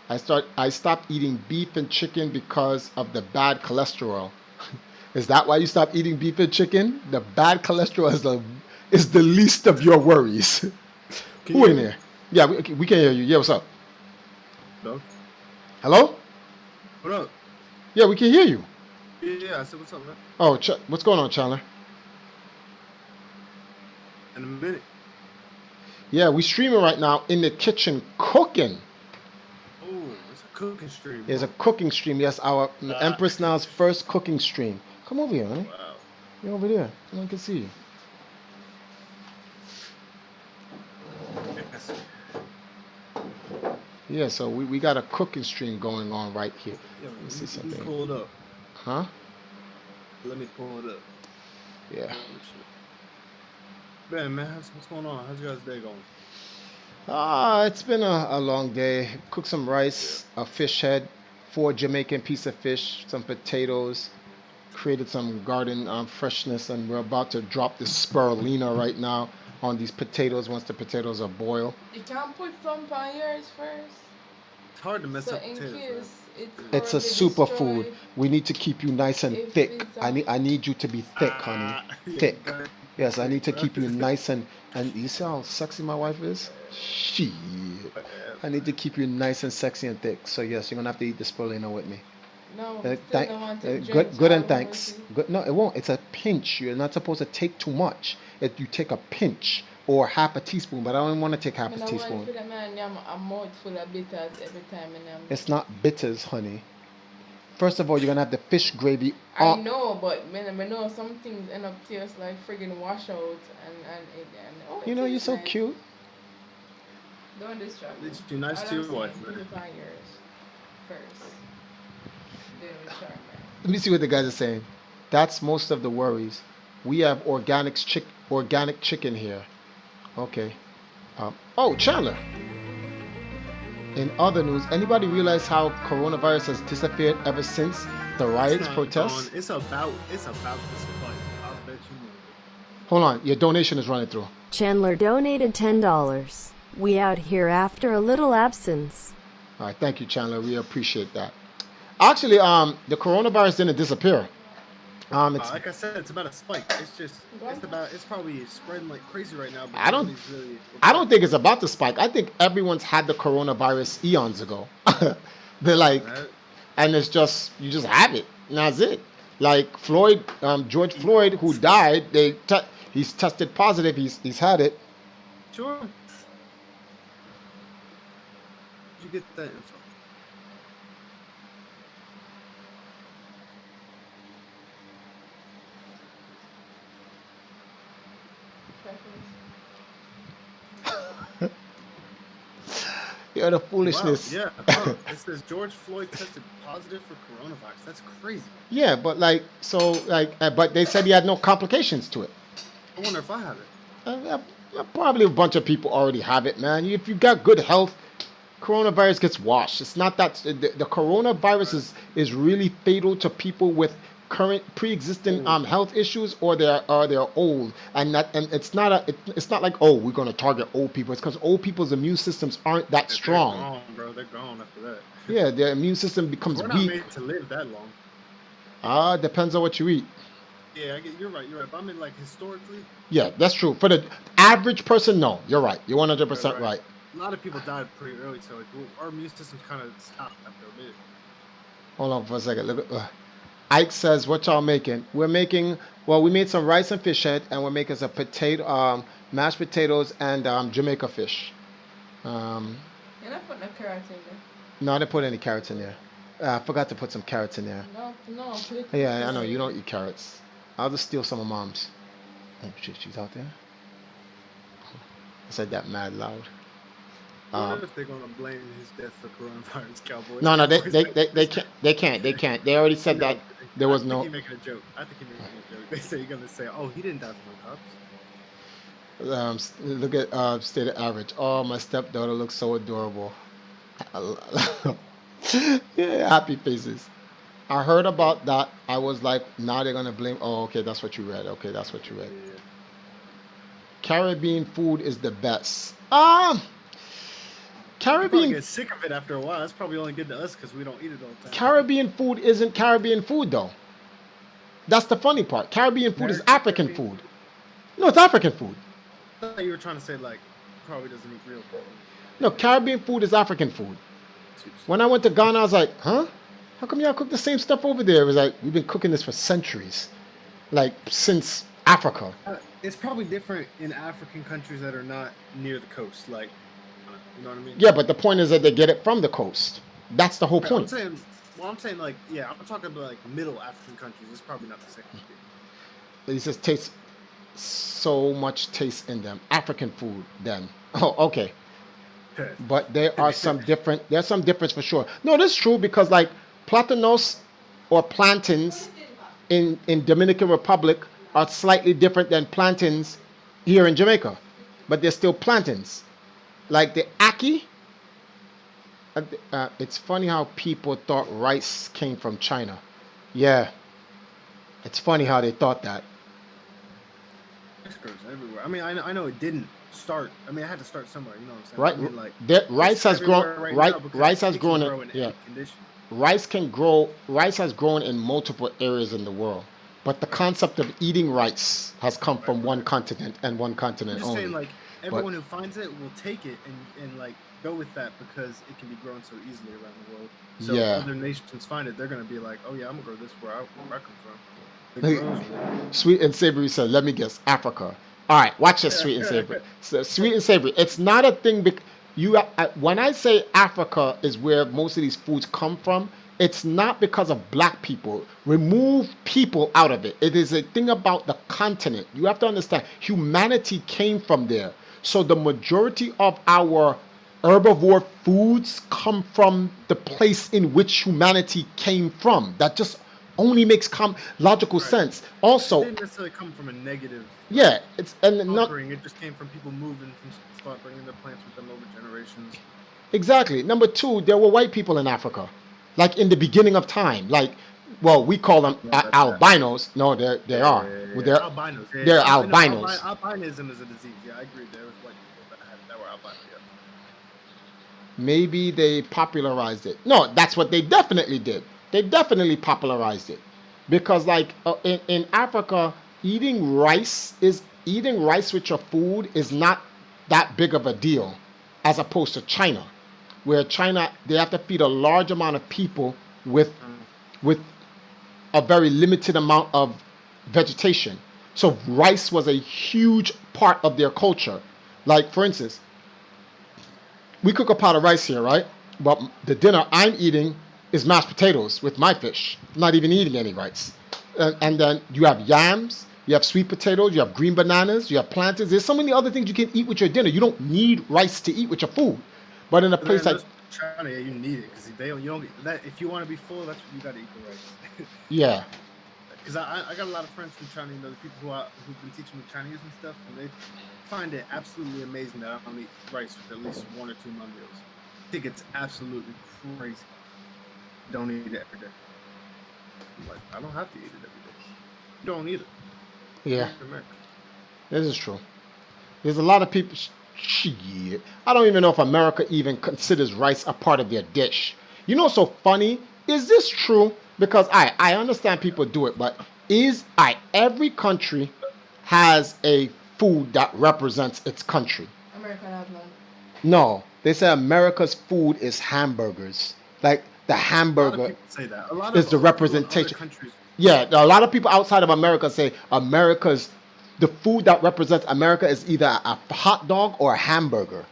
I stopped eating beef and chicken because of the bad cholesterol. Is that why you stopped eating beef and chicken? The bad cholesterol is the least of your worries. Who in there? Yeah, we can hear you. Yeah, what's up? Hello? Hello? What up? Yeah, we can hear you. Yeah, I said, what's up, man? Oh, what's going on, Chandler? In a minute. Yeah, we streaming right now in the kitchen cooking. Oh, it's a cooking stream. It's a cooking stream. Yes, our Empress Now's first cooking stream. Come over here, honey. Wow. You're over there. No one can see you. That's Yeah, so we got a cooking stream going on right here. Yeah, Let me see let me something. pull it up. Huh? Let me pull it up. Yeah. Man, what's going on? How's your guys' day going? It's been a long day. Cooked some Yeah. rice, a fish head, 4 Jamaican piece of fish, some potatoes, created some garden freshness, and we're about to drop this spirulina right now on these potatoes once the potatoes are boiled. You can put some on yours first. It's hard to mess So up in potatoes, man. case it's It's a already superfood. destroyed, We need to keep you nice and if thick. it's I need you to be thick, honey. Yeah, you Thick. gotta keep it Yes, I thick, need to bro. keep you nice and you see how sexy my wife is? Shit. I need to keep you nice and sexy and thick. So yes, you're gonna have to eat the spirulina with me. no, Uh, still thank, don't want to good, drench good, all and over thanks. it. Good. No, it won't. It's a pinch. You're not supposed to take too much. You take a pinch or half a teaspoon, but I don't want to take half I a don't want teaspoon. for that man yam a mouth full of bitters every time and It's not bitters, honey. First of all, you're gonna have the fish gravy. I know, but when I know some things end up taste like friggin' washout and oh You it know, you're tastes so nice. cute. Don't distract At me. least you're nice All to I'm your saying, wife, put man. it on yours first. Then we try mine. Let me see what the guys are saying. That's most of the worries. We have organic chicken here. Okay. Oh, Chandler. In other news, anybody realize how coronavirus has disappeared ever since the It's riots, not protests? gone. It's about to spike. I'll bet you money. Hold on, your donation is running through. Chandler donated $10. We out here after a little absence. All right, thank you, Chandler. We appreciate that. Actually, the coronavirus didn't disappear. It's Like I said, it's about to spike. It's probably spreading like crazy right now, but I don't nobody's really. I don't think it's about to spike. I think everyone's had the coronavirus eons ago. They're like, That, and it's just you just have it, and that's it. Like Floyd, George Floyd, who died, he's tested positive. He's had it. sure. Did you get that info? Yeah, the Wow. foolishness. Yeah. It says George Floyd tested positive for coronavirus. That's crazy. Yeah, but but they said he had no complications to it. I wonder if I have it. Probably a bunch of people already have it, man. If you got good health, coronavirus gets washed. It's not that the coronavirus is really fatal to people with current pre-existing health issues or they're old and it's not like, oh, we're going to target old people. It's because old people's immune systems aren't that They're strong. gone, bro. They're gone after that. Yeah, their immune system becomes We're not weak. made to live that long. Depends on what you eat. Yeah, you're right. You're right. But I mean, like historically, Yeah, that's true. For the average person, no, you're right. You're 100% right. a lot of people died pretty early, so like, our immune systems kind of stopped after a bit. Hold on for a second. Look, Ike says, "What y'all making?" We're making. Well, we made some rice and fish head, and we're making some mashed potatoes, and Jamaica fish. You're not putting a carrot in there. No, I didn't put any carrots in there. I forgot to put some carrots in there. No. Yeah, I know you don't eat carrots. I'll just steal some of Mom's. Oh shit, she's out there. I said that mad loud. I wonder if they're gonna blame his death for coronavirus, Cowboys. No, Cowboys they can't. They already said that there was no. I think he's making a joke. They say you're gonna say, "Oh, he didn't die from the cops." Look at stated average. Oh, my stepdaughter looks so adorable. Yeah, happy faces. I heard about that. I was like, now they're gonna blame. Oh, okay, that's what you read. Okay, that's what you read. Yeah. Caribbean food is the best. You probably Caribbean get sick of it after a while. That's probably only good to us because we don't eat it all the time. Caribbean food isn't Caribbean food though. That's the funny part. Caribbean food is American African Caribbean food. No, it's African food. I thought you were trying to say like probably doesn't eat real food. No, Caribbean food is African food. When I went to Ghana, I was like, huh? How come y'all cook the same stuff over there? It was like, we've been cooking this for centuries. Like, since Africa. It's probably different in African countries that are not near the coast. Like, you know what I mean? Yeah, but the point is that they get it from the coast. That's the whole I'm point. saying, like, yeah, I'm talking about like middle African countries. It's probably not the same. He says taste so much taste in them. African food, then. Oh, okay. but there are some different. There's some difference for sure. No, that's true because like platanos or plantains in Dominican Republic are slightly different than plantains here in Jamaica, but they're still plantains. Like the ackee. It's funny how people thought rice came from China. Yeah, it's funny how they thought that. Rice grows everywhere. I mean, I know it didn't start. I mean, it had to start somewhere. You know what I'm saying? Right, I mean, like rice has grown. right Right, now because rice has it can grown. grow in Yeah, any condition. rice can grow. Rice has grown in multiple areas in the world, but the concept of eating rice has come from one continent and one I'm continent just saying, only. like But everyone who finds it will take it and like go with that because it can be grown so easily around the world. So if yeah, other nations find it, they're gonna be like, oh yeah, I'm gonna grow this where I come from. It grows. sweet and savory said, "Let me guess, Africa." All right, watch this, sweet and savory. So, sweet and savory. It's not a thing. When I say Africa is where most of these foods come from, it's not because of black people. Remove people out of it. It is a thing about the continent. You have to understand, humanity came from there. So the majority of our herbivore foods come from the place in which humanity came from. That just only makes logical Right. sense. It Also, didn't necessarily come from a negative yeah, it's and not conquering. It just came from people moving from spot, bringing their plants with them over generations. exactly. Number two, there were white people in Africa, like in the beginning of time. Like, well, we call them Yeah, albinos. No, they are. Well, they're albinos. they're I know albinos. albinism is a disease. Yeah, I agree. There was white people that were albino. Yeah. Maybe they popularized it. No, that's what they definitely did. They definitely popularized it because, like, in Africa, eating rice with your food is not that big of a deal, as opposed to China, where China they have to feed a large amount of people with with a very limited amount of vegetation. So rice was a huge part of their culture. Like for instance, we cook a pot of rice here, right? But the dinner I'm eating is mashed potatoes with my fish. I'm not even eating any rice. And then you have yams, you have sweet potatoes, you have green bananas, you have plantains. There's so many other things you can eat with your dinner. You don't need rice to eat with your food. But in a place like China, yeah, you need it because you don't get that. If you want to be full, that's what you got to eat the rice. yeah, Because I got a lot of friends from China, you know, the people who've been teaching me Chinese and stuff, and they find it absolutely amazing that I don't eat rice with at least 1 or 2 meals. I think it's absolutely crazy. Don't eat it every day. I'm like, I don't have to eat it every day. You don't eat it. yeah, You're American. this is true. There's a lot of people. Shit. I don't even know if America even considers rice a part of their dish. You know what's so funny? Is this true? Because I understand people do it, but every country has a food that represents its country. America has none. No, they say America's food is hamburgers. Like the A lot of hamburger people say that. A lot is of the people in other representation. countries. Yeah, a lot of people outside of America say the food that represents America is either a hot dog or a hamburger.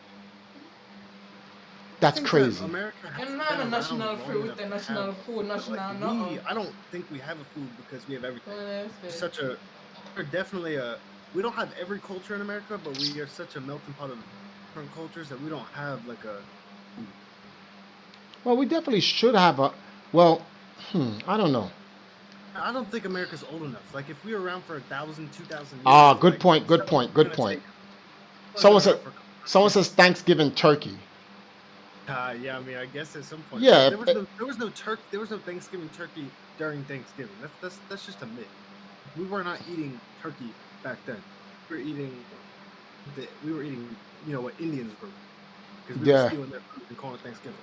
I That's think that crazy. America has I'm been not a around national long fruit, enough the to national have food, like national I don't think we have a food because we have everything. no. We're such a we're definitely a we don't have every culture in America, but we are such a melting pot of different cultures that we don't have like a Well, we definitely should have a. Well, I don't know. I don't think America's old enough. Like if we were around for 1,000, 2,000 years, Ah, good like point. Good stuff point. is Good gonna point. take Someone been said. around for a couple of Someone years. says Thanksgiving turkey. Yeah, I mean, I guess at some point. Yeah. There was no Thanksgiving turkey during Thanksgiving. That's just a myth. We were not eating turkey back then. We were eating you know what Indians were because we were Yeah. stealing their food and calling it Thanksgiving.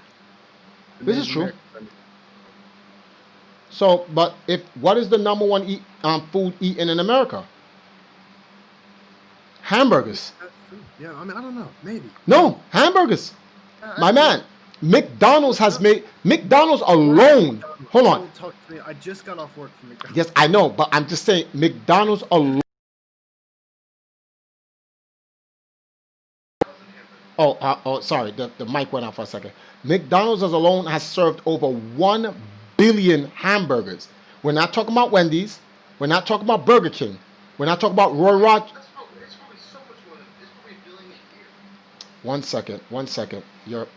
The This is Native true. Americans, I mean. So, but what is the number one food eaten in America? Hamburgers. That's true. Yeah, I mean, I don't know. Maybe. No, hamburgers. My man, McDonald's has made McDonald's alone. Hold on. Don't talk to me. I just got off work from McDonald's. Yes, I know, but I'm just saying McDonald's alone. Oh, sorry, the mic went out for a second. McDonald's as alone has served over 1 billion hamburgers. We're not talking about Wendy's. We're not talking about Burger King. We're not talking about Roy Rod. That's probably so much more than it's probably $1 billion a year. One second. Your,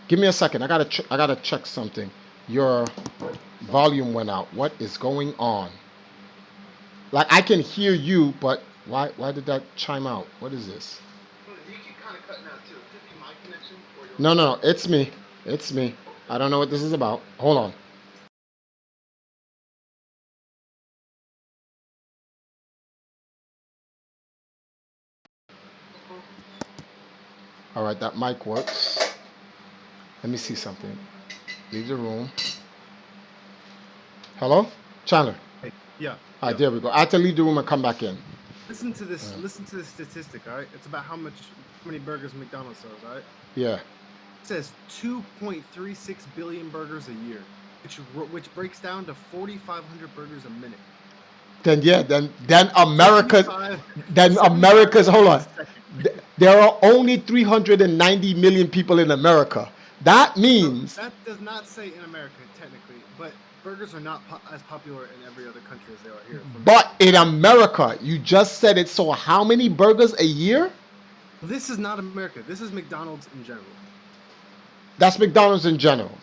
give me a second. I gotta check something. Your volume went out. What is going on? Like I can hear you, but why did that chime out? What is this? You keep kind of cutting out too. It could be my connection or your. No, it's me. It's me. I don't know what this is about. Hold on. All right, that mic works. Let me see something. Leave the room. Hello? Chandler. Hey, yeah. All right, there we go. I have to leave the room and come back in. Listen to this. Listen to this statistic. All right, it's about how many burgers McDonald's sells. All right. Yeah. It says 2.36 billion burgers a year, which breaks down to 4,500 burgers a minute. Then America's hold on. There are only 390 million people in America. That means that does not say in America technically, but burgers are not as popular in every other country as they are here. But in America, you just said it. So how many burgers a year? This is not America. This is McDonald's in general. That's McDonald's in general.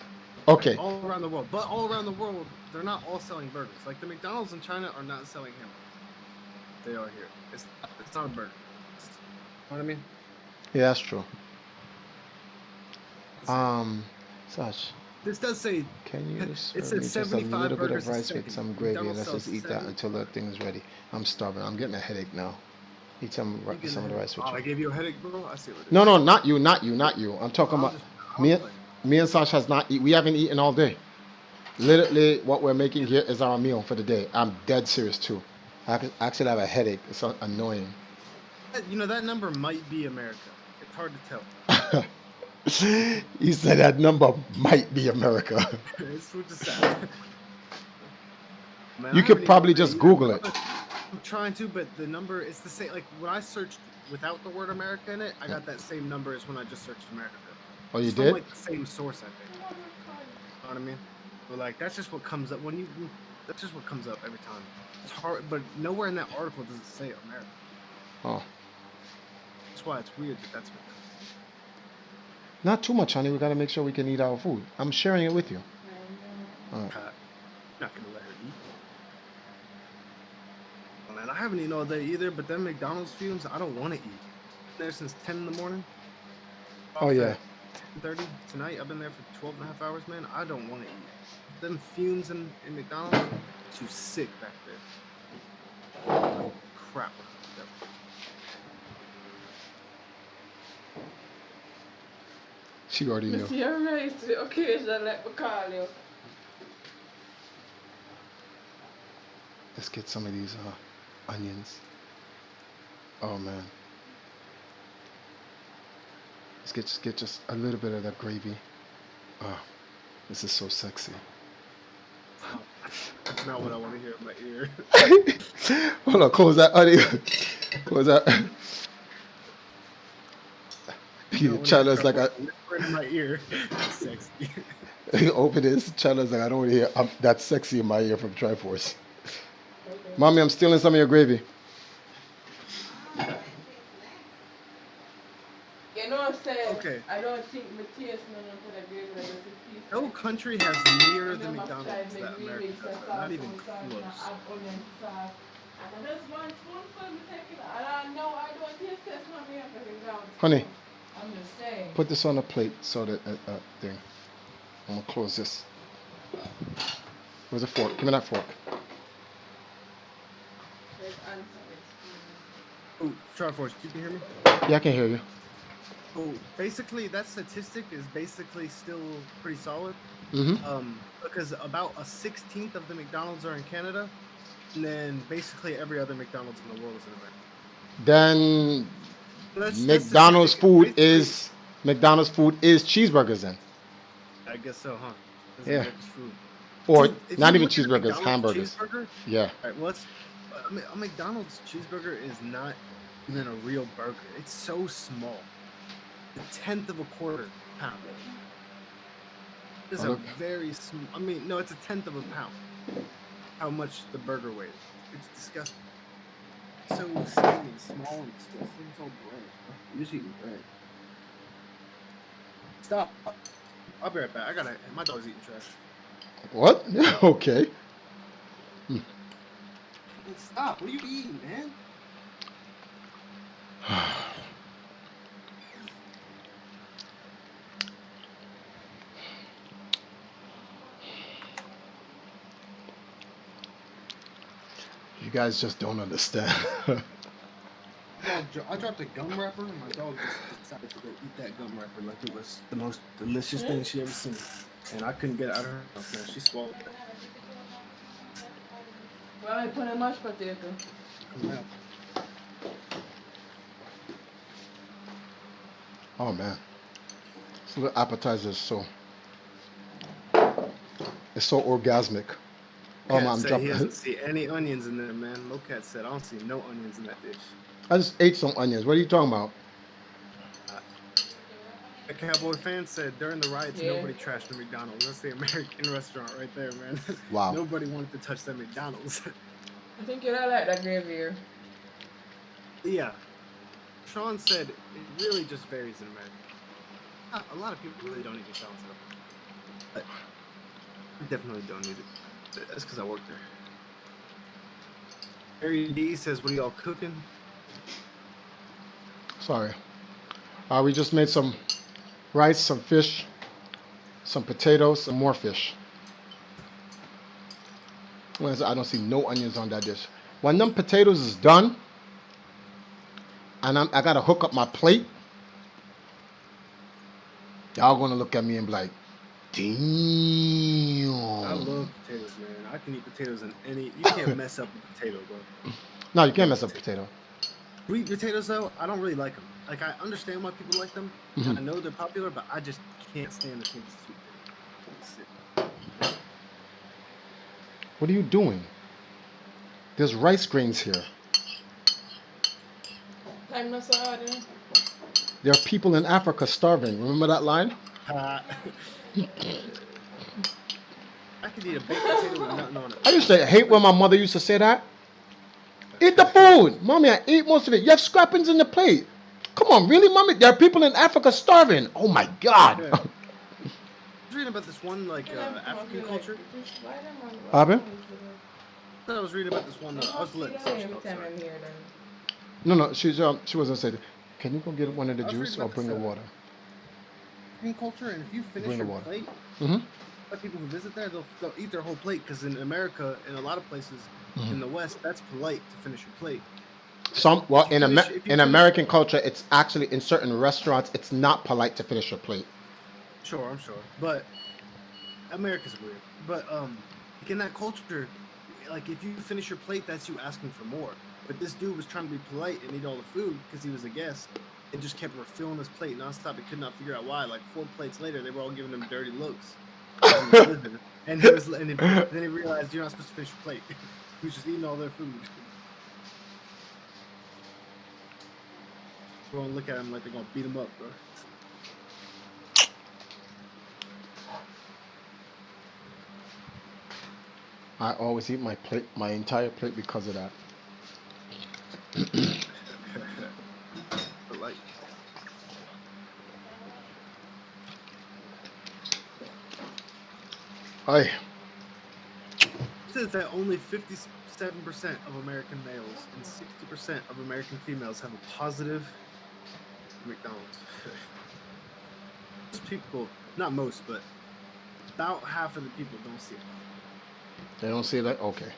Okay. All around the world. But all around the world, they're not all selling burgers. Like the McDonald's in China are not selling hamburgers. They are here. It's not a burger. You know what I mean? Yeah, that's true. Such. This does say. Can you serve me just a little bit of rice with some gravy and let's just eat that until the thing is ready. I'm starving. I'm getting a headache now. Eat some of the rice with you. I gave you a headache, bro. I see what it is. No, not you. I'm talking about me and Sasha has not eaten. We haven't eaten all day. Literally, what we're making here is our meal for the day. I'm dead serious too. I actually have a headache. It's annoying. You know, that number might be America. It's hard to tell. You said that number might be America. It's what just sad. Man, you could probably just Google it. I'm trying to, but the number is the same. Like when I searched without the word America in it, I got that same number as when I just searched America. Oh, you it's did? From, like the same source, I think. You know what I mean? But like that's just what comes up that's just what comes up every time. It's hard, but nowhere in that article does it say America. Oh. That's why it's weird that that's what. Not too much, honey. We gotta make sure we can eat our food. I'm sharing it with you. Not gonna let her eat. Oh, man, I haven't eaten all day either. But then McDonald's fumes, I don't want to eat. Been there since 10 in the morning. Oh yeah. 10:30 tonight. I've been there for 12 and a half hours, man. I don't want to eat. Them fumes in McDonald's, too sick back there. Crap. She already knew. You're right. Occasionally, let me call you. Let's get some of these onions. Oh man. Let's get just a little bit of that gravy. Oh, this is so sexy. That's not what I want to hear in my ear. Hold on, close that onion. Close that. Peter Chandler's like in my ear. Sexy. Open this. Chandler's like, I don't want to hear that's sexy in my ear from TriForce. Mommy, I'm stealing some of your gravy. You know what I'm saying? Okay. I don't think my taste none of the gravy like this. No country has near the McDonald's that America does. Not even close. Honey, I'm just saying. put this on a plate so that thing. I'm gonna close this. Where's the fork? Give me that fork. Oh, TriForce, you can hear me? Yeah, I can hear you. Oh, basically, that statistic is basically still pretty solid. Mm-hmm. Because about a 16th of the McDonald's are in Canada, and then basically every other McDonald's in the world is in America. Then That's McDonald's food is cheeseburgers then. I guess so, huh? Yeah. Food. Or If not you even look at a cheeseburgers, McDonald's hamburgers. Cheeseburger, Yeah. all right, well, a McDonald's cheeseburger is not even a real burger. It's so small. A tenth of a quarter pound. It's a very small. I mean, no, it's a tenth of a pound. How much the burger weighs? It's disgusting. So skinny, small, and still seems so bread. You just eating bread. Stop. I'll be right back. My dog's eating trash. What? Okay. Stop. What are you eating, man? You guys just don't understand. I dropped a gum wrapper, and my dog just decided to go eat that gum wrapper like it was the most delicious thing she ever seen. And I couldn't get it out of her mouth, man. She swallowed it. Why I put a mashed potato? Come out. Oh man, this little appetizer is so orgasmic. Oh man, I'm He dropping. doesn't see any onions in there, man. Locat said, I don't see no onions in that dish. I just ate some onions. What are you talking about? A Cowboy fan said during the riots, nobody trashed the McDonald's. That's the American restaurant right there, man. Wow. Nobody wanted to touch that McDonald's. I think you don't like that gravy here. Yeah. Sean said it really just varies in America. A lot of people really don't eat McDonald's. But I definitely don't eat it. That's because I work there. Harry D says, what are y'all cooking? Sorry. We just made some rice, some fish, some potatoes, some more fish. I don't see no onions on that dish. When them potatoes is done, and I gotta hook up my plate, y'all gonna look at me and be like, damn. I love potatoes, man. I can eat potatoes in any. You can't mess up a potato, bro. No, you can't mess up a potato. Sweet potatoes, though, I don't really like them. Like, I understand why people like them. I know they're popular, but I just can't stand the taste of sweet potatoes. What are you doing? There's rice grains here. Time not so hard, eh? There are people in Africa starving. Remember that line? I could eat a baked potato with nothing on it. I used to hate when my mother used to say that. Eat the food. Mommy, I ate most of it. You have scrappings in the plate. Come on, really, Mommy? There are people in Africa starving. Oh, my God. Yeah. I was reading about this one, African culture. Abby? I was reading about this one. I was lit. No, she wasn't saying. Can you go get one of the juice or bring the water? African culture, and if you finish your plate, people who visit there, they'll eat their whole plate, because in America, in a lot of places in the West, that's polite to finish your plate. In American culture, it's actually in certain restaurants, it's not polite to finish your plate. Sure, I'm sure, but America's weird. But in that culture, like if you finish your plate, that's you asking for more. But this dude was trying to be polite and eat all the food because he was a guest, and just kept refilling his plate nonstop. He could not figure out why. Like 4 plates later, they were all giving him dirty looks. And then he realized you're not supposed to finish your plate. He was just eating all their food. We're gonna look at him like they're gonna beat him up, bro. I always eat my entire plate because of that. But Aye. It says that only 57% of American males and 60% of American females have a positive McDonald's. Most people, not most, but about half of the people don't see it. They don't see that? Okay.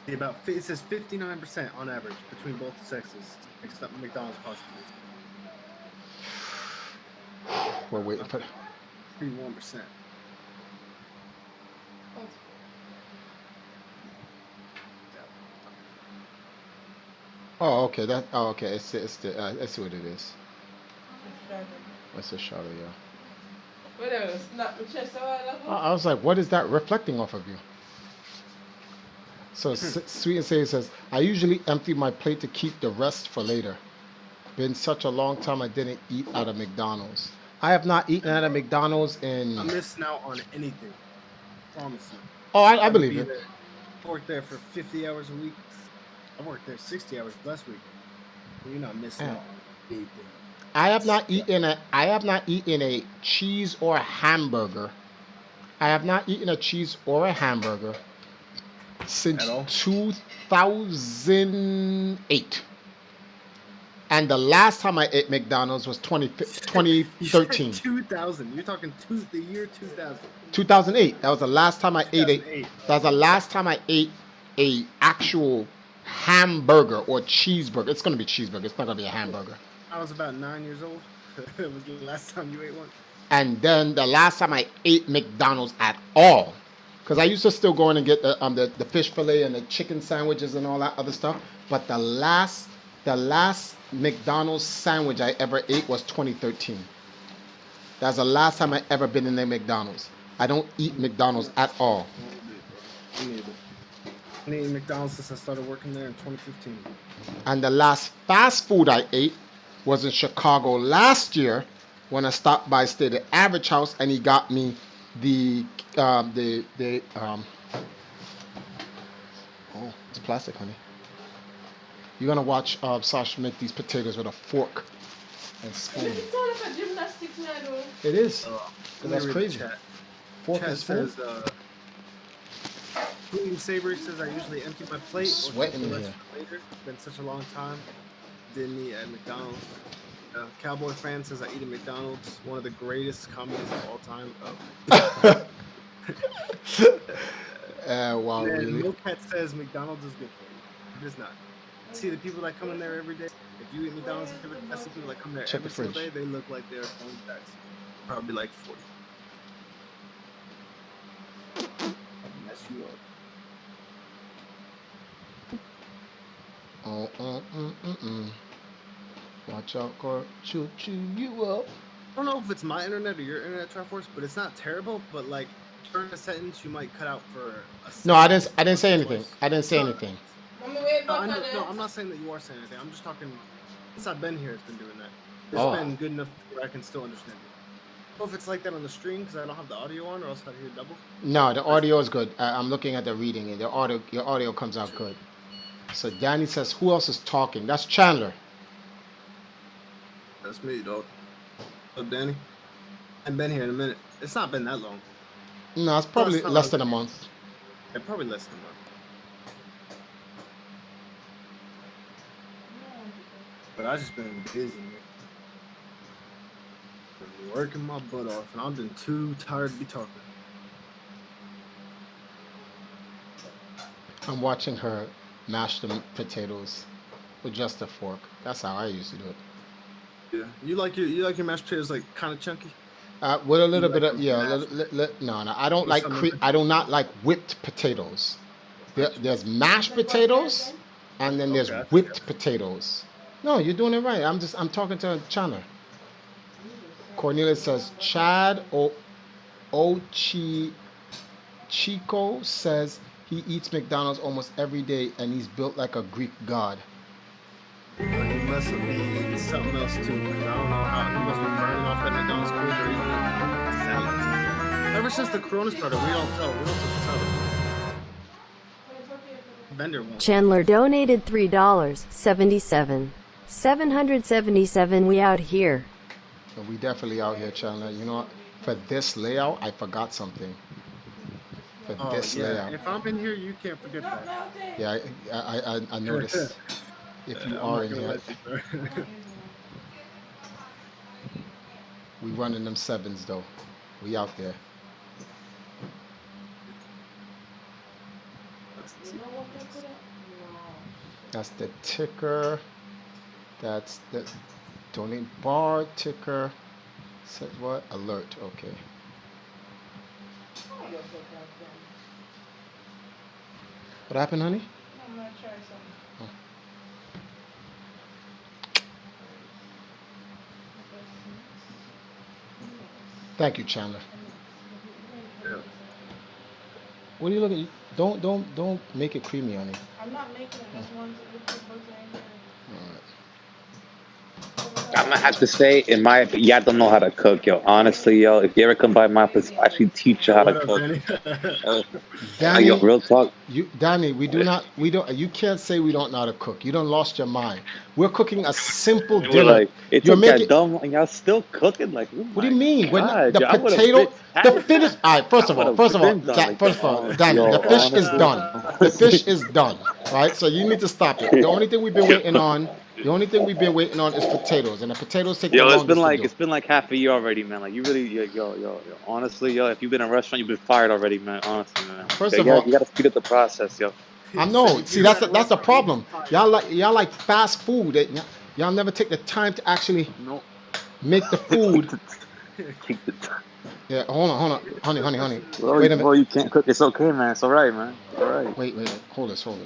It says 59% on average between both sexes accept McDonald's positive. We're waiting for 31%. Oh, okay. Okay. I see what it is. That's a shadow, yeah. Whatever, snap the chest I was like, what is that reflecting off of you? So Sweet and Say says, I usually empty my plate to keep the rest for later. Been such a long time I didn't eat out of McDonald's. I have not eaten at a McDonald's in... I'm missing out on anything. Promise you. Oh, I believe it. I worked there for 50 hours a week. I worked there 60 hours last week. You're not missing out on anything. I have not eaten a cheese or a hamburger. I have not eaten a cheese or a hamburger since 2008. And the last time I ate McDonald's was 2013. 2000. You're talking the year 2000. 2008. That was the last time I ate That was the last time I ate a actual hamburger or cheeseburger. It's gonna be cheeseburger. It's not gonna be a hamburger. I was about 9 years old. It was the last time you ate one. And then the last time I ate McDonald's at all, because I used to still go in and get the fish fillet and the chicken sandwiches and all that other stuff. But the last McDonald's sandwich I ever ate was 2013. That's the last time I ever been in a McDonald's. I don't eat McDonald's at all. Me neither. I ate McDonald's since I started working there in 2015. And the last fast food I ate was in Chicago last year when I stopped by State of Average House and he got me oh, it's plastic, honey. You're gonna watch Sasha make these potatoes with a fork and spoon. It sounds like a gymnastics now, though. It is. That's crazy. Fork Chat and spoon. says, Food Savory says I usually empty my plate Sweating or in less here. for later. Been such a long time. Didn't eat at McDonald's. Cowboy fan says I eat at McDonald's. One of the greatest comedies of all time. Wow, and really? Cat says McDonald's is good for you. It is not. See the people that come in there every day. If you eat McDonald's, that's the people that come there Check every the single fridge. day. They look like they're going back. Probably like 40. Mess you up. Watch out, or chew you up. I don't know if it's my internet or your internet, TriForce, but it's not terrible. But like during a sentence, you might cut out for a second. No, I didn't say anything. I didn't say anything. No, I'm not saying that you are saying anything. I'm just talking. Since I've been here, it's been doing that. It's been good enough where I can still understand it. I don't know if it's like that on the stream because I don't have the audio on, or else I'd hear double. No, the audio is good. I'm looking at the reading, and your audio comes out good. So Danny says, "Who else is talking?" That's Chandler. That's me, dog. What's up, Danny? I haven't been here in a minute. It's not been that long. No, it's probably less than a month. Yeah, probably less than a month. But I just been busy, man. Been working my butt off, and I've been too tired to be talking. I'm watching her mash the potatoes with just a fork. That's how I used to do it. Yeah, you like your mashed potatoes like kind of chunky. With a little bit of no. I don't like I do not like whipped potatoes. There's mashed potatoes, and then there's whipped potatoes. No, you're doing it right. I'm talking to Chana. Cornelius says Chad Chico says he eats McDonald's almost every day and he's built like a Greek god. He must have been eating something else too. I don't know how he must be burning off that McDonald's food or eating salad. Ever since the Corona started, we don't tell. We don't tell. Vendor won't. Chandler donated $3.77. 777. We out here. So we definitely out here, Chandler. You know what? For this layout, I forgot something. For this layout. If I'm in here, you can't forget that. Yeah, I noticed. If you are in here. We running them sevens though. We out there. That's the ticker. That's the donate bar ticker. Says what? Alert. Okay. What happened, honey? I'm gonna try something. Oh. Thank you, Chandler. Yeah. What are you looking? Don't make it creamy, honey. I'm not making it. Just want to put butter in there. All right. I'm gonna have to say, in my y'all don't know how to cook, yo. Honestly, yo, if you ever come by my place, I'll actually teach you how to What up, cook. Danny? Yo, Danny, real talk. Danny, we don't. You can't say we don't know how to cook. You don't lost your mind. We're cooking a simple You were dinner. like, it You're took that making. dumb, and y'all still cooking? Like, oh What do my you mean? We're not god, the yo, I would have potato. been, The finish. All right. I would have been done. Like, First of all, Danny, the yo, fish is honestly, done. The fish is done. Right. So you need to stop it. The only thing we've been waiting on. The only thing we've been waiting on is potatoes, and the potatoes take the yo, longest to do. it's been like half a year already, man. Like, you really, yo. Honestly, yo, if you've been in a restaurant, you've been fired already, man. Honestly, man. First Okay, of all, you gotta speed up the process, yo. I He said know. if See, you're at a that's the restaurant, you'll be problem. fired. Y'all like fast food. Y'all never take the time to actually No, make the food. take the time. Yeah, hold on, honey. Well, Wait a minute. well, you can't cook. It's okay, man. It's all right, man. It's all right. Wait. Hold this. One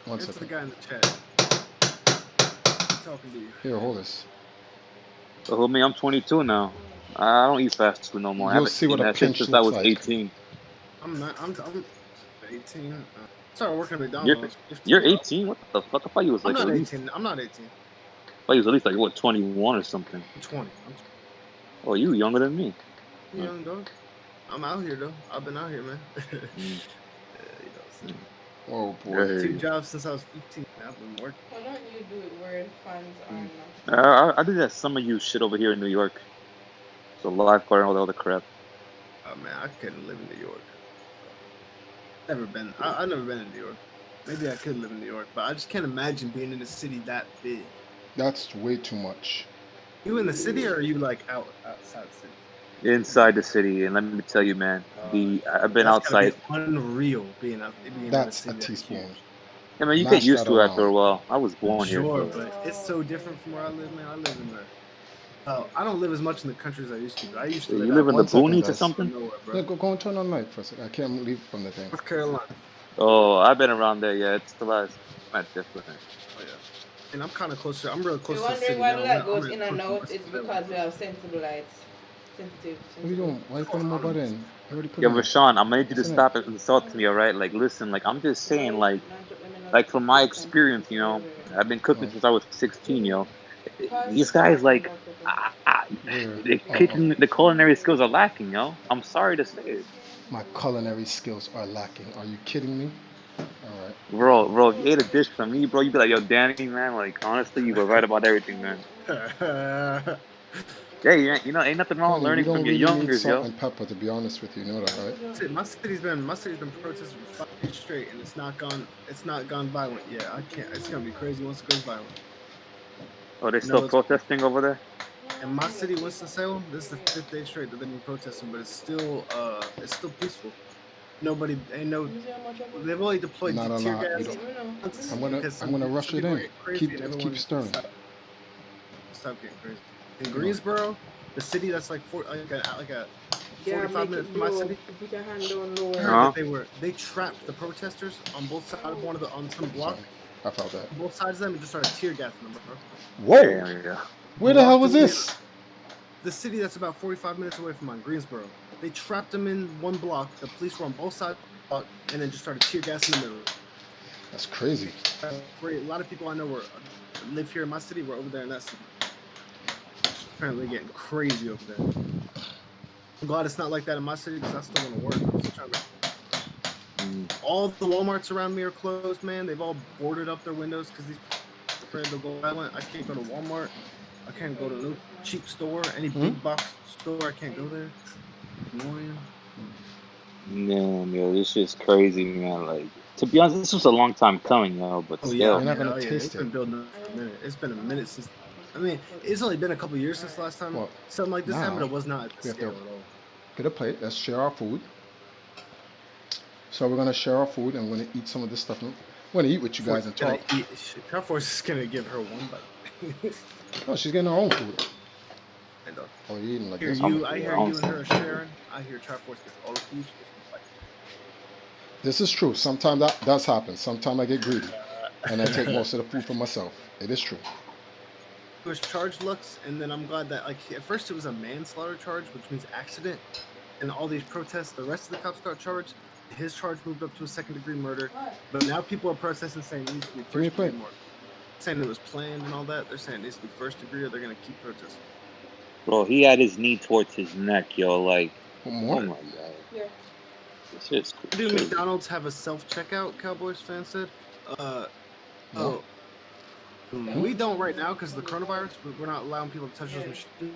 Answer the second. guy in the chat. He's talking to you. Here, hold this. So, homie, I'm 22 now. I don't eat fast food no more. I You'll haven't see what eaten a that shit pinch since I looks was like. 18. I'm 18. Started working at You're McDonald's when I was 15. you're 18? What the fuck? I thought you was I'm like at not least. 18. I'm not 18. I thought you was at least like what 21 or something. I'm 20. Oh, you younger than me. I'm young, dog. I'm out here, though. I've been out here, man. Oh boy. Hey. 2 jobs since I was 15. I've been working. Why don't you do it where the fans are not? I did that summer youth shit over here in New York. So lifeguard and all the other crap. Oh, man, I couldn't live in New York. Never been. I've never been in New York. Maybe I could live in New York, but I just can't imagine being in a city that big. That's way too much. You in the city, or are you like outside the city? Inside the city, and let me tell you, man, I've been That's gotta outside. be unreal being out. Being That's in a a city teaspoon. I mean, you Mash get used that to it after a around. while. I was born here. Sure, So. but it's so different from where I live, man. I live in the. I don't live as much in the country as I used to. But I used to live. You live in the One second, boonies or guys. something? Nowhere, bro. Yeah, go and turn on light for a second. I can't leave from the thing. North Carolina. Oh, I've been around there. Yeah, it's the last. Not different. Oh yeah. And I'm kind of closer. I'm real If close you're to the city wondering why the now. light goes I'm in and close out, to it's the city. because we have sensible lights. Sensitive. What are you doing? Why are you putting my butt in? I already put Yeah, it in. Rashawn, I'm gonna need you to Listen stop it and insult to me, all right? Like, listen, like, I'm just saying, like from my experience, you know, I've been cooking since I was 16, yo. These guys, like, the culinary skills are lacking, yo. I'm sorry to say it. My culinary skills are lacking. Are you kidding me? All right. Bro, if you ate a dish from me, bro, you'd be like, yo, Danny, man, like, honestly, you were right about everything, man. Yeah, you know, ain't nothing wrong with Honey, we learning don't from your really need youngers, salt yo. and pepper, to be honest with you. You know that, right? Shit, my city's been protesting for 5 days straight, and it's not gone violent yet. I can't. It's gonna be crazy once it goes violent. Oh, they still protesting over there? In my city, Winston-Salem, this is the 5th day straight that they've been protesting, but it's still peaceful. Nobody, ain't no. They've only deployed Not a tear lot. gas. I'm gonna rush it in. Keep stirring. Stop getting crazy. In Greensboro, the city that's like 45 minutes from my city. They trapped the protesters on both sides of on some block. I felt that. Both sides of them and just started tear gassing them, bro. Whoa! Yeah. Where the hell was this? The city that's about 45 minutes away from mine, Greensboro. They trapped them in one block. The police were on both sides of the block and then just started tear gassing the middle. That's crazy. A lot of people I know live here in my city were over there in that city. Apparently getting crazy over there. I'm glad it's not like that in my city because I still want to work. I'm still trying to... All the Walmarts around me are closed, man. They've all boarded up their windows because these people are afraid they'll go violent. I can't go to Walmart. I can't go to no cheap store, any big box store. I can't go there. Annoying. Man, yo, this shit's crazy, man. Like, to be honest, this was a long time coming, yo, but still. You're not gonna taste it's been building up for a minute. It's been a minute since. I mean, it's only been a couple years since the last time something like this happened. It was not at the scale at all. Get a plate. Let's share our food. So we're gonna share our food, and we're gonna eat some of this stuff. We're gonna eat with you guys and talk. TriForce is gonna give her one bite. No, she's getting her own food. Oh, you're eating like this. I hear you and her are sharing. I hear TriForce gets all the food. This is true. Sometimes that does happen. Sometimes I get greedy, and I take most of the food for myself. It is true. It was charged Lux, and then I'm glad that, like, at first it was a manslaughter charge, which means accident, and all these protests, the rest of the cops got charged. His charge moved up to a second-degree murder, but now people are protesting saying it needs to be first-degree murder. saying it was planned and all that. They're saying it needs to be first degree or they're going to keep protesting. Bro, he had his knee towards his neck, yo. Like, One oh more. my god. Yeah. This shit's Do crazy. McDonald's have a self-checkout? Cowboys fan said. No. We don't right now because of the coronavirus. We're not allowing people to touch those machines.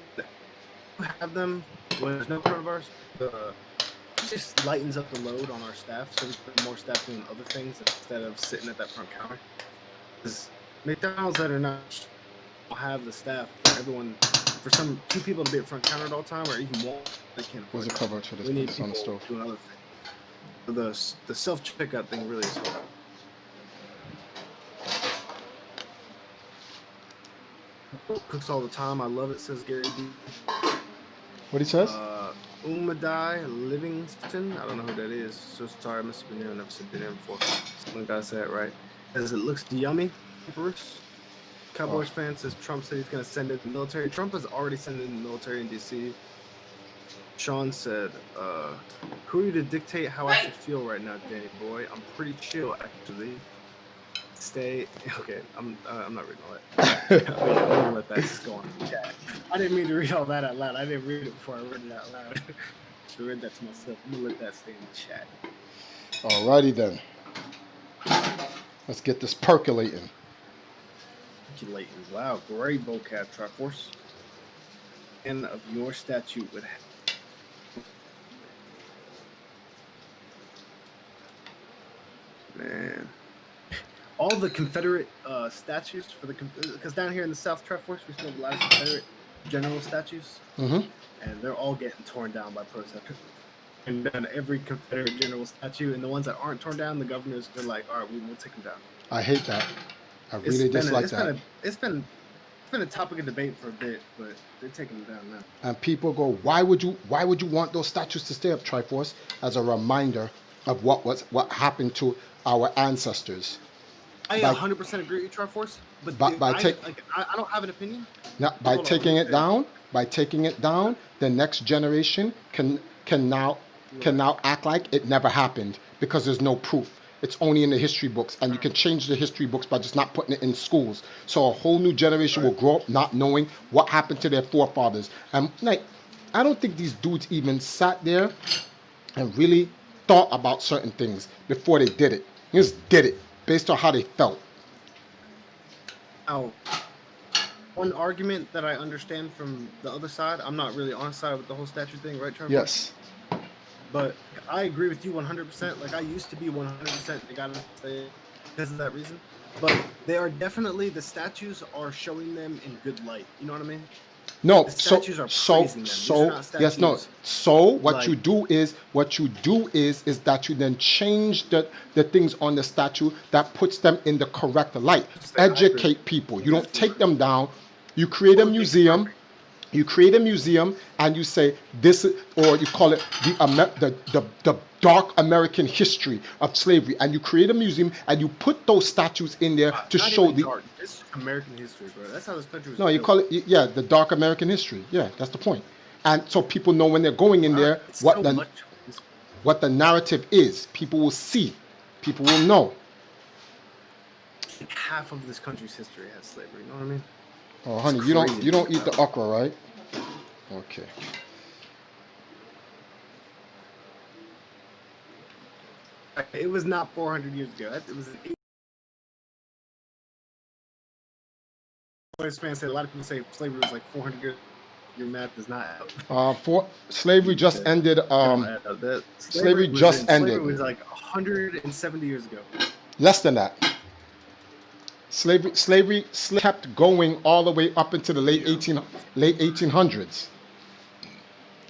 We have them when there's no coronavirus. It just lightens up the load on our staff, so we put more staff doing other things instead of sitting at that front counter. Because McDonald's that are not have the staff for everyone, for two people to be at front counter at all time, or even more, they can't afford Where's the it. cover to this? We need It's on the people stove. doing other things. So the self-checkout thing really is helpful. Cooks all the time. I love it, says Gary B. What he says? Umadai Livingston. I don't know who that is. So sorry, I must have been there. I've never been there before. Someone gotta say it right. Says it looks yummy. Bruce. Cowboys fan says Trump said he's gonna send in the military. Trump has already sent in the military in DC. Sean said, who are you to dictate how I should feel right now, Danny boy? I'm pretty chill actually. Stay okay. I'm not reading all that. I'm gonna let that just go on in the chat. I didn't mean to read all that out loud. I didn't read it before I read it out loud. Should have read that to myself. I'm gonna let that stay in the chat. Alrighty then. Let's get this percolating. Percolating. Wow, great vocab, TriForce. And of your statute would have. Man. All the Confederate statues for the because down here in the South TriForce we still have a lot of Confederate general statues, and they're all getting torn down by protesters. And then every Confederate general statue, and the ones that aren't torn down, the governors they're like, all right, we'll take them down. I hate that. I really dislike that. It's been a topic of debate for a bit, but they're taking them down now. And people go, why would you want those statues to stay up, TriForce, as a reminder of what happened to our ancestors? I 100% agree with TriForce, but I don't have an opinion. Now, by taking it down, the next generation can now act like it never happened because there's no proof. It's only in the history books, and you can change the history books by just not putting it in schools. So a whole new generation will grow up not knowing what happened to their forefathers. And like, I don't think these dudes even sat there and really thought about certain things before they did it. They just did it based on how they felt. Now, one argument that I understand from the other side, I'm not really on side with the whole statue thing, right, Trevor? Yes. But I agree with you 100%. Like, I used to be 100%. They got to stay because of that reason. But they are definitely, the statues are showing them in good light. You know what I mean? No, the statues are praising them. Yes, no. So what you do is that you then change the things on the statue that puts them in the correct light. Educate people. You don't take them down. You create a museum. You create a museum and you say this is, or you call it the dark American history of slavery, and you create a museum and you put those statues in there to show the dark. It's American history, bro. That's how this country was. No, you call it the dark American history. Yeah, that's the point. And so people know when they're going in there what the narrative is. People will see. People will know. Half of this country's history has slavery. You know what I mean? Oh, honey, you don't eat the okra, right? Okay. It was not 400 years ago. It was. Fans say a lot of people say slavery was like 400 years. Your math is not out. Slavery just ended. Slavery just ended. Slavery was like 170 years ago. Less than that. Slavery kept going all the way up into the late 1800s.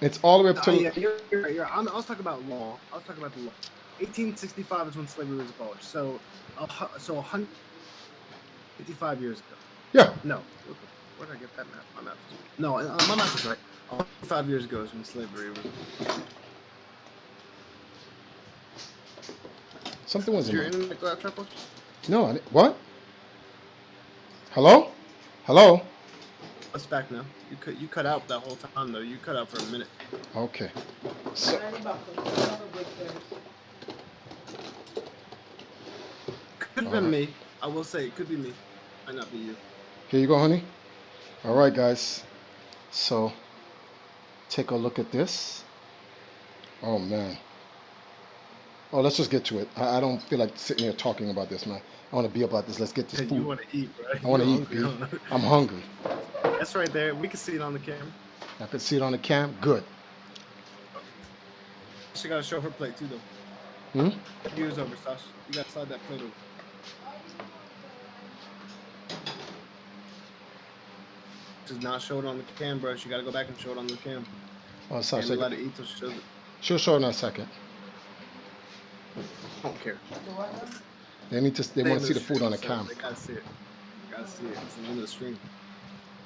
It's all the way up to. You're right. I was talking about law. I was talking about the law. 1865 is when slavery was abolished. So 155 years ago. Yeah. No. Where did I get that math? My math. No, my math is right. 155 years ago is when slavery was. Something was. Did your internet go out, TriForce? No. What? Hello? Hello? It's back now. You cut out that whole time though. You cut out for a minute. Okay. Could have been me. I will say it could be me. Might not be you. Here you go, honey. All right, guys. So take a look at this. Oh man. Oh, let's just get to it. I don't feel like sitting here talking about this, man. I want to be about this. Let's get this You food. want to eat, right? I want to You're eat, B. hungry, huh? I'm hungry. That's right there. We can see it on the camera. I can see it on the cam. Good. She got to show her plate too, though. Hmm? Yours over, Sasha. You got to slide that plate over. Just not show it on the cam, bro. You got to go back and show it on the cam. Oh, sorry. And let it eat till she shows it. She'll show in a second. I don't care. They want to see the food on the cam. They got to see it. Got to see it. It's the end of the stream.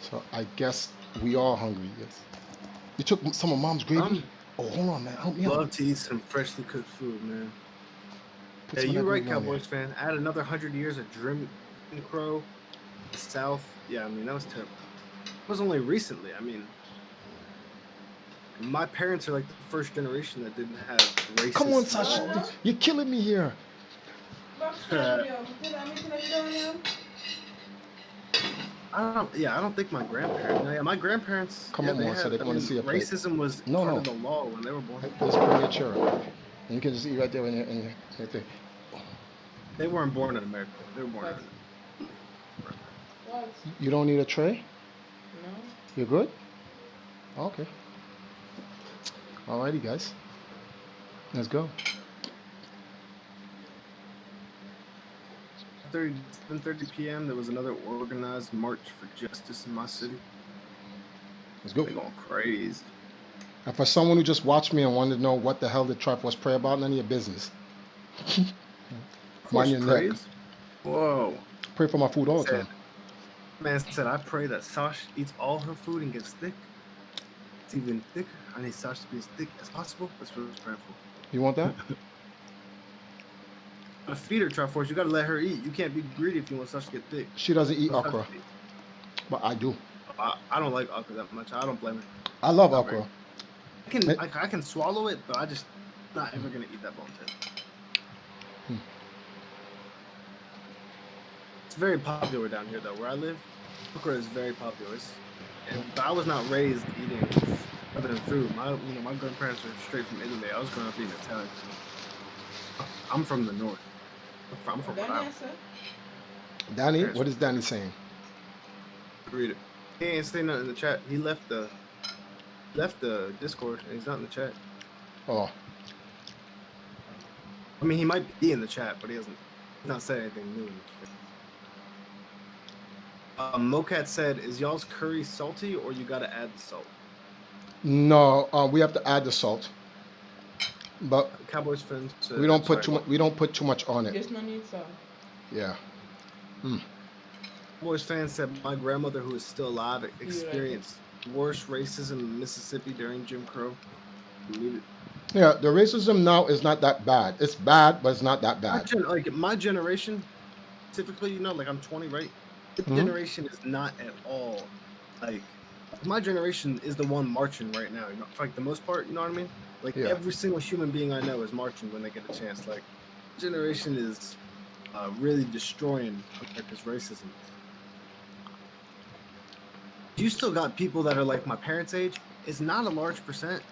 So I guess we are hungry. Yes. You took some of Mom's gravy? Oh, hold on, man. Help me out. Love to eat some freshly cooked food, man. Yeah, you're right, Cowboys fan. Add another 100 years of Jim Crow, the South. Yeah, I mean, that was terrible. It was only recently. I mean, my parents are like the first generation that didn't have racist. Come on, Sasha. You're killing me here. I don't think my grandparents. No, yeah, my grandparents. Come on, they so they want to see a plate. Racism was part of the law when they were born. Just bring your chair up. And you can just eat right there right there. They weren't born in America. They were born in You don't need a tray? No. You're good? Okay. Alrighty, guys. Let's go. 7:30 p.m. There was another organized march for justice in my city. Let's go. They're going crazy. And for someone who just watched me and wanted to know what the hell did TriForce pray about, none of your business. Mind your neck. Whoa. Pray for my food all the time. Man said, I pray that Sash eats all her food and gets thick. It's even thicker. I need Sash to be as thick as possible. That's what I was praying for. You want that? To feed her, TriForce, you gotta let her eat. You can't be greedy if you want Sash to get thick. She doesn't eat okra. But I do. I don't like okra that much. I don't blame her. I love okra. I can swallow it, but I just not ever gonna eat that bone tip. It's very popular down here, though. Where I live, okra is very popular. But I was not raised eating other food. My grandparents are straight from Italy. I was growing up eating Italian food. I'm from the north. I'm from Rhode Island. Danny, what is Danny saying? Read it. He ain't saying nothing in the chat. He left the Discord and he's not in the chat. Oh. I mean, he might be in the chat, but he's not saying anything new. Mocat said, "Is y'all's curry salty, or you gotta add the salt?" No, we have to add the salt. But Cowboys fans, we don't put too much. We don't put too much on it. Just no need salt. Yeah. Cowboys fans said, "My grandmother, who is still alive, experienced worse racism in Mississippi during Jim Crow." Yeah, the racism now is not that bad. It's bad, but it's not that bad. Like my generation, typically, like I'm 20, right? This generation is not at all like my generation is the one marching right now. For like the most part, you know what I mean? Like every single human being I know is marching when they get a chance. Like generation is really destroying America's racism. You still got people that are like my parents' age. It's not a large percent.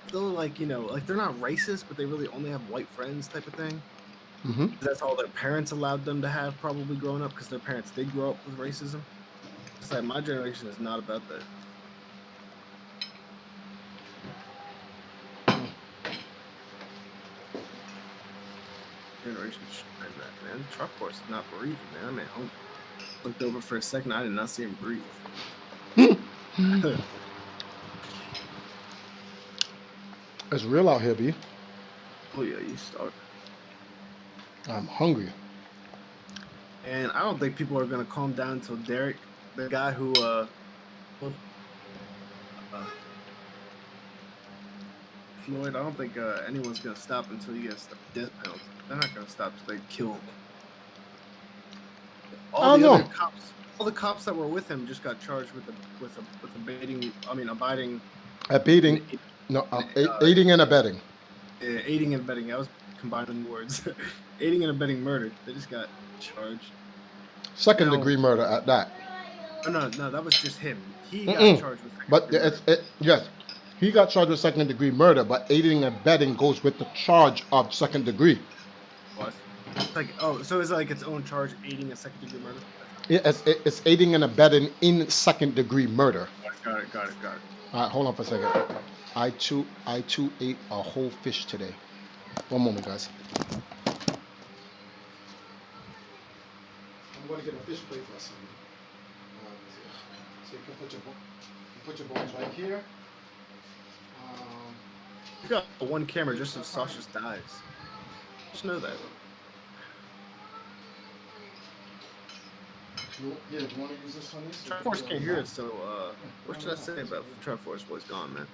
Still like like they're not racist, but they really only have white friends type of thing. That's all their parents allowed them to have probably growing up because their parents did grow up with racism. It's like my generation is not about that. Generation man. TriForce is not breathing, man. I'm at home. Looked over for a second. I did not see him breathe. It's real out here, B. Oh yeah, you start. I'm hungry. And I don't think people are gonna calm down until Derek, the guy who Floyd, I don't think anyone's gonna stop until he gets the death penalty. They're not gonna stop until they kill him. All the cops that were with him just got charged with abiding. Aiding and abetting. Aiding and abetting. I was combining words. Aiding and abetting murder. They just got charged. Second Now, degree murder at that. oh, no, that was just him. He got Mm-mm. charged with second But degree murder. yes, he got charged with second degree murder, but aiding and abetting goes with the charge of second degree. Was like, oh, so it's like its own charge, aiding a second degree murder. It's aiding and abetting in second degree murder. Got it. All right, hold on for a second. I too ate a whole fish today. One moment, guys. I'm going to get a fish plate for us. So you can put your bones right here. You got one camera just so Sasha dies. Just know that. Do you want to use this one? TriForce can't hear it, so what should I say about TriForce boy's gone, man?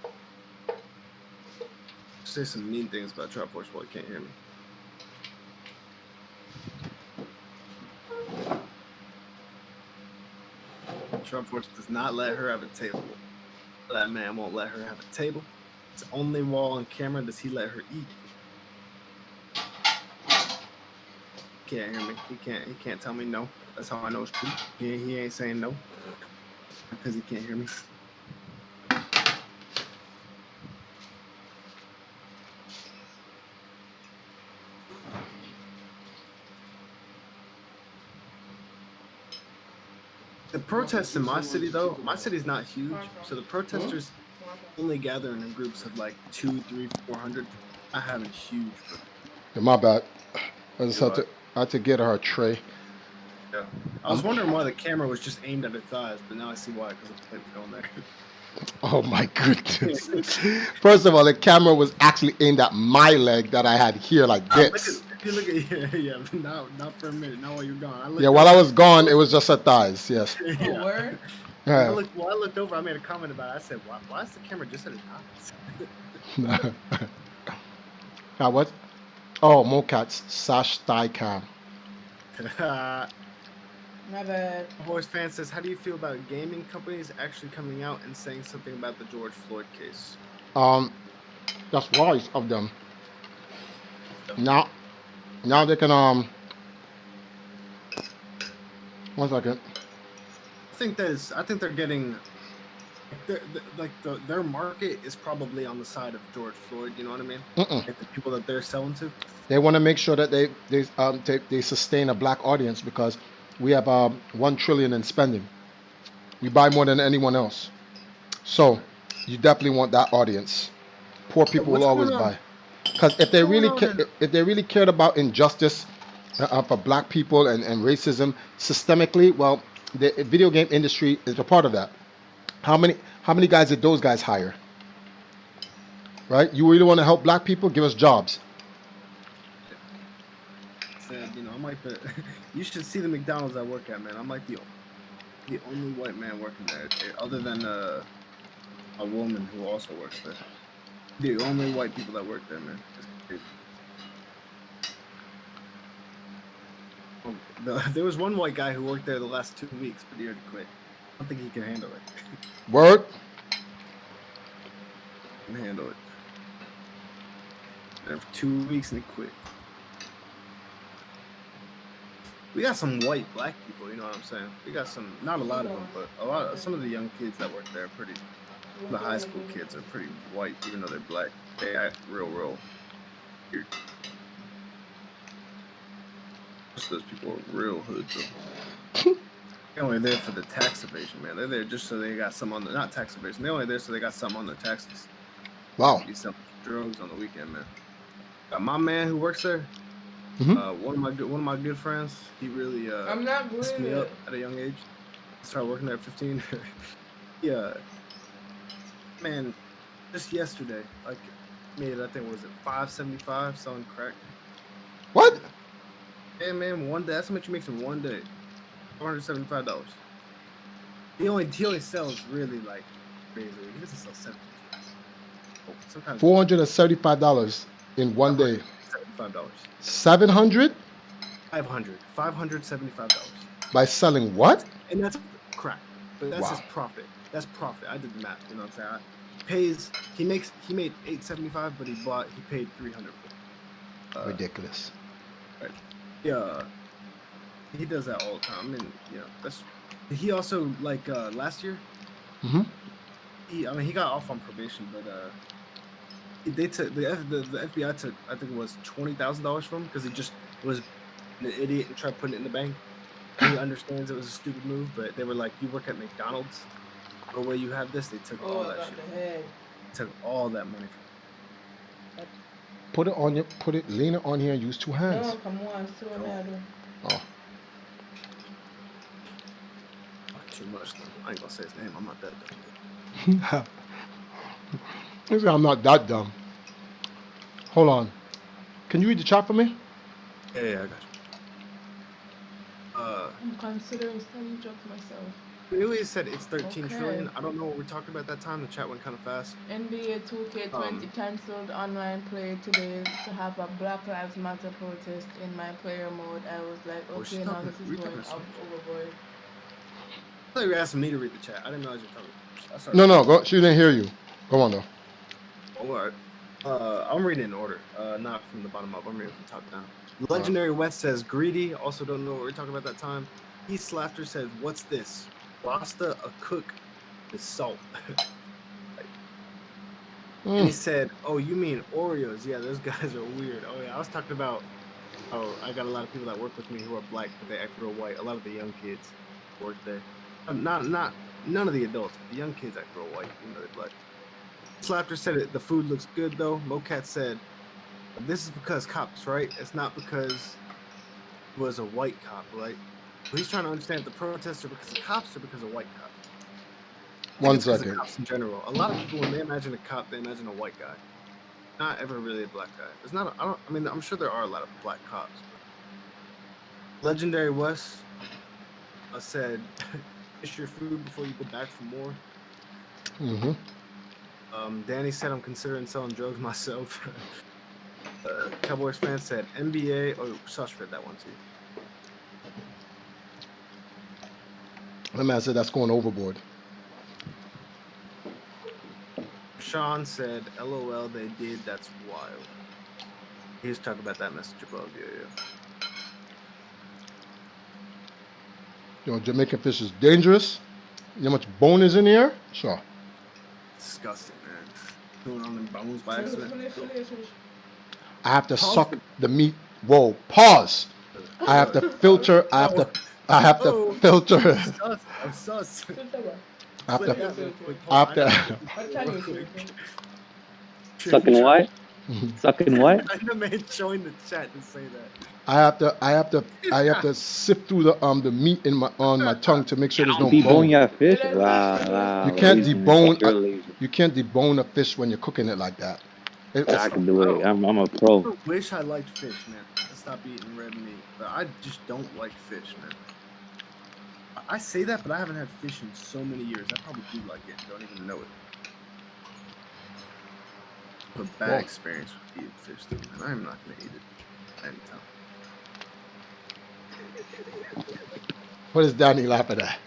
Say some mean things about TriForce boy can't hear me. TriForce does not let her have a table. That man won't let her have a table. It's only while on camera does he let her eat. Can't hear me. He can't tell me no. That's how I know it's true. He ain't saying no because he can't hear me. The protests in my city, though, my city's not huge, so the protesters only gathering in groups of like 2, 3, 400. I haven't huge. Yeah, my bad. I just had to get her a tray. Yeah. I was wondering why the camera was just aimed at her thighs, but now I see why, because the plate was going there. Oh my goodness. First of all, the camera was actually aimed at my leg that I had here like this. Look at yeah, but not for a minute, not while you're gone. Yeah, while I was gone, it was just her thighs, yes. Yeah. Oh, word? Yeah. I looked over, I made a comment about it. I said, why is the camera just at her thighs? What? Oh, Mocats, Sash thigh cam. My bad. Horse fan says, how do you feel about gaming companies actually coming out and saying something about the George Floyd case? That's wise of them. Now they can 1 second. I think they're getting their market is probably on the side of George Floyd. You know what I mean? Like the people that they're selling to. They want to make sure that they sustain a black audience because we have $1 trillion in spending. We buy more than anyone else, so you definitely want that audience. Poor people will always buy. Because if they really cared about injustice for black people and racism systemically, well, the video game industry is a part of that. How many guys did those guys hire? Right? You really want to help black people? Give us jobs. Said, I'm like you should see the McDonald's I work at, man. I'm like the only white man working there, other than a woman who also works there. The only white people that work there, man. There was one white guy who worked there the last 2 weeks, but he already quit. I don't think he can handle it. Word? Can handle it. There for 2 weeks and he quit. We got some white black people, you know what I'm saying? We got some, not a lot of them, but some of the young kids that work there are pretty. The high school kids are pretty white, even though they're black. They act real weird. Most of those people are real hood, though. They're only there for the tax evasion, man. They're there just so they got some on the, not tax evasion. They're only there so they got some on their taxes. Wow. You sell drugs on the weekend, man. Got my man who works there. One of my good friends. He really messed me up at a young age. I started working there at 15. Yeah. Man, just yesterday, like, made, I think, was it $5.75 selling crack? What? Yeah, man, one day. That's how much he makes in one day. $475. He only sells really like crazy. He doesn't sell 70. Sometimes $475 in one day. $75. 700? $575. By selling what? And that's crack. But that's his profit. That's profit. I did the math. You know what I'm saying? He made $875, but he paid $300 for it. Ridiculous. Right. Yeah. He does that all the time. I mean, that's. He also like last year. Mm-hmm. He got off on probation, but they took the FBI took, I think it was $20,000 from him because he just was an idiot and tried putting it in the bank. He understands it was a stupid move, but they were like, "You work at McDonald's, or where you have this?" They took all that shit. Took all that money from him. Lean it on here and use two hands. No, come on, so Oh. Too much though. I ain't gonna say his name. I'm not that dumb. I'm not that dumb. Hold on. Can you read the chat for me? Yeah, I got you. I'm considering selling drugs myself. Really said it's 13 trillion. I don't know what we're talking about at that time. The chat went kind of fast. NBA 2K20 cancelled online play today to have a Black Lives Matter protest in my player mode. I was like, okay, now this is going overboard. I thought you were asking me to read the chat. I didn't realize you were talking. No, go. She didn't hear you. Go on though. All right. I'm reading in order, not from the bottom up. I'm reading from top down. Legendary West says greedy. Also don't know what we're talking about that time. East Slafter says, "What's this? Rasta a cook with salt." And he said, "Oh, you mean Oreos? Yeah, those guys are weird." Oh yeah, I was talking about. Oh, I got a lot of people that work with me who are black, but they act real white. A lot of the young kids work there. Not none of the adults. The young kids act real white, even though they're black. Slapter said it. The food looks good though. Mocat said, "This is because cops, right? It's not because it was a white cop, right?" But he's trying to understand the protests are because of cops or because of white cops. 1 second. Cops in general. A lot of people, when they imagine a cop, they imagine a white guy. Not ever really a black guy. There's not. I'm sure there are a lot of black cops. Legendary West said, "Finish your food before you go back for more." Mm-hmm. Danny said, "I'm considering selling drugs myself." Cowboys fan said, "NBA." Oh, Sush read that one too. My man said that's going overboard. Sean said, "LOL, they did. That's wild." He was talking about that message above. Yeah. Jamaican fish is dangerous. You know how much bone is in here? Sure. Disgusting, man. Going on them bones by accident. I have to suck the meat. Whoa, pause. I have to filter. I have to filter. I'm sus. Sucking what? Sucking what? I know, man. Join the chat to say that. I have to sift through the meat on my tongue to make sure there's no debone bone. your fish. Wow. You can't debone. You can't debone a fish when you're cooking it like that. I can do it. I'm a pro. I wish I liked fish, man. I stopped eating red meat, but I just don't like fish, man. I say that, but I haven't had fish in so many years. I probably do like it. Don't even know it. I have a bad experience with eating fish, though, man. I'm not gonna eat it anytime. What is Danny laughing at?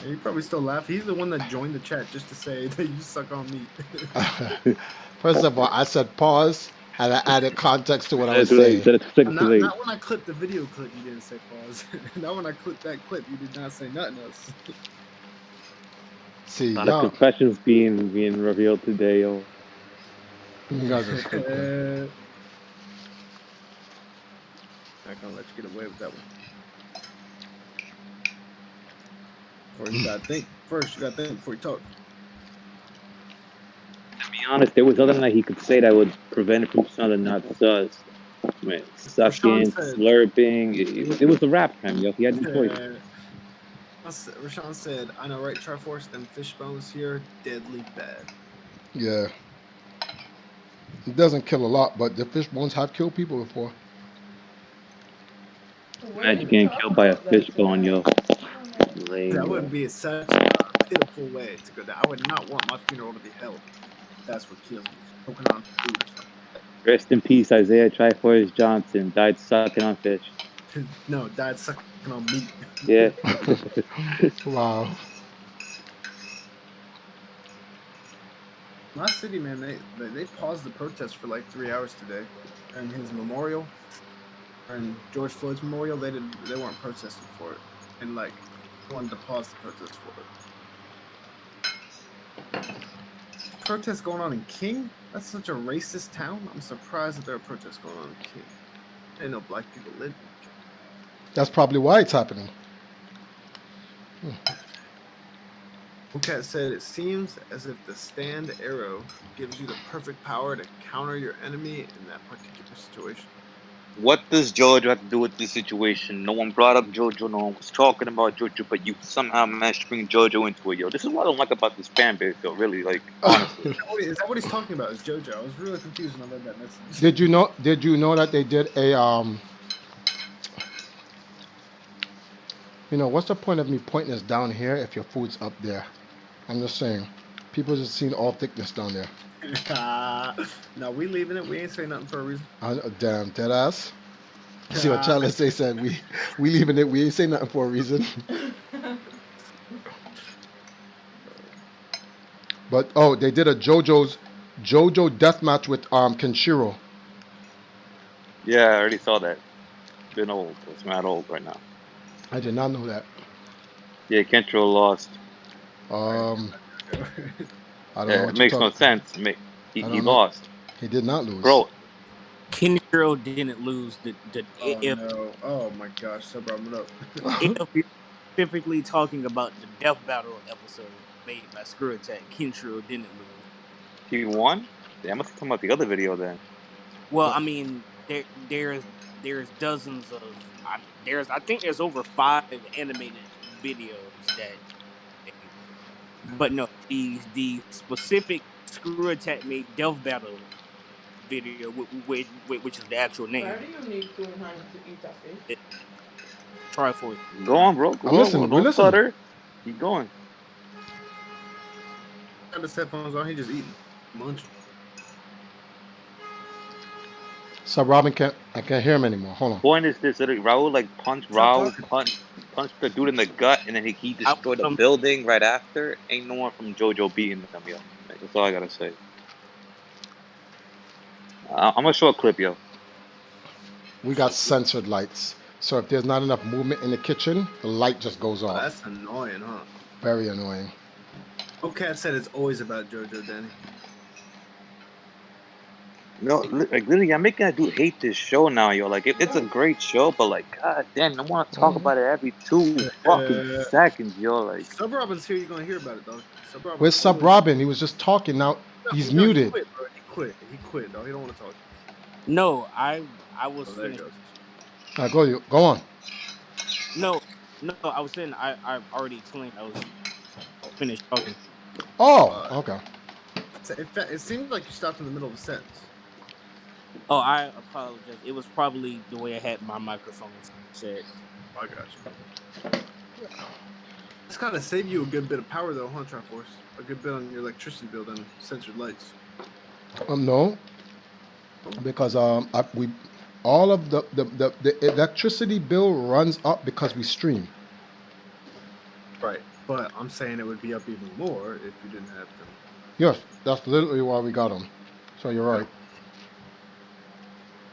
He probably still laugh. He's the one that joined the chat just to say that you suck on meat. First of all, I said pause, and I added context to what I was saying. Not when I clipped the video clip, you didn't say pause. Not when I clipped that clip, you did not say nothing else. See, a lot of confessions being revealed today, yo. You guys are stupid. I'm not gonna let you get away with that one. First, you gotta think before you talk. To be honest, there was nothing that he could say that would prevent it from sounding not sus. Man, sucking, slurping. It was a rap time, yo. He had no choice. Rashawn said, "I know, right, TriForce? Them fish bones here, deadly bad." Yeah. It doesn't kill a lot, but the fish bones have killed people before. Imagine getting killed by a fish bone, yo. Lame, that wouldn't be such a pitiful way to go down. I would not want my funeral to be held. That's what kills me. Choking on food or something. Rest in peace, Isaiah TriForce Johnson. Died sucking on fish. No, died sucking on meat. Yeah. Wow. My city, man, they paused the protest for like 3 hours today, and his memorial. during George Floyd's memorial, they weren't protesting for it, and like wanted to pause the protest for it. Protests going on in King? That's such a racist town. I'm surprised that there are protests going on in King. Ain't no black people live. That's probably why it's happening. Cat said it seems as if the stand arrow gives you the perfect power to counter your enemy in that particular situation. What does JoJo have to do with this situation? No one brought up JoJo. No one was talking about JoJo, but you somehow managed to bring JoJo into it, yo. This is what I don't like about this fan base, though. Really, like honestly. Is that what he's talking about? Is JoJo? I was really confused when I read that message. Did you know that they did a what's the point of me pointing this down here if your food's up there? I'm just saying, people just seen all thickness down there. No, we leaving it. We ain't saying nothing for a reason. Damn, dead ass. See what Charlie said. We leaving it. We ain't saying nothing for a reason. But they did a JoJo death match with Kenshiro. Yeah, I already saw that. Been old. It's mad old right now. I did not know that. Yeah, Kenshiro lost. I don't know. It makes no sense. He lost. He did not lose. Bro. Kenshiro didn't lose. Oh my gosh, so brought it up. If you're specifically talking about the Death Battle episode made by Screw Attack, Kenshiro didn't lose. He won? Yeah, I must have talking about the other video then. Well, I mean, there's dozens of I think there's over 5 animated videos that. But no, the specific Screw Attack made Death Battle video, which is the actual name. Why do you need 2 hands to eat a fish? TriForce. Go on, bro. Go on. Don't stutter. Keep going. Got his headphones on. He just eating, munching. So Robin I can't hear him anymore. Hold on. Point is this: Raul punched the dude in the gut, and then he destroyed the building right after. Ain't no one from JoJo beating them, yo. That's all I gotta say. I'm gonna show a clip, yo. We got censored lights, so if there's not enough movement in the kitchen, the light just goes off. That's annoying, huh? Very annoying. Cat said it's always about JoJo, Danny. No, literally, I'm making a dude hate this show now, yo. Like, it's a great show, but god damn, I want to talk about it every 2 fucking seconds, yo. Like, Sub Robin's here, you're gonna hear about it, though. Where's Sub Robin? He was just talking. Now he's muted. He quit, though. He don't want to talk. No, I was finished. Go on. No, I was saying I already explained. I was finished talking. Oh, okay. It seemed like you stopped in the middle of a sentence. Oh, I apologize. It was probably the way I had my microphone set. I got you. It's kind of save you a good bit of power, though, huh, TriForce? A good bit on your electricity bill and censored lights. No, because all of the electricity bill runs up because we stream. Right, but I'm saying it would be up even more if you didn't have them. Yes, that's literally why we got them. So you're right.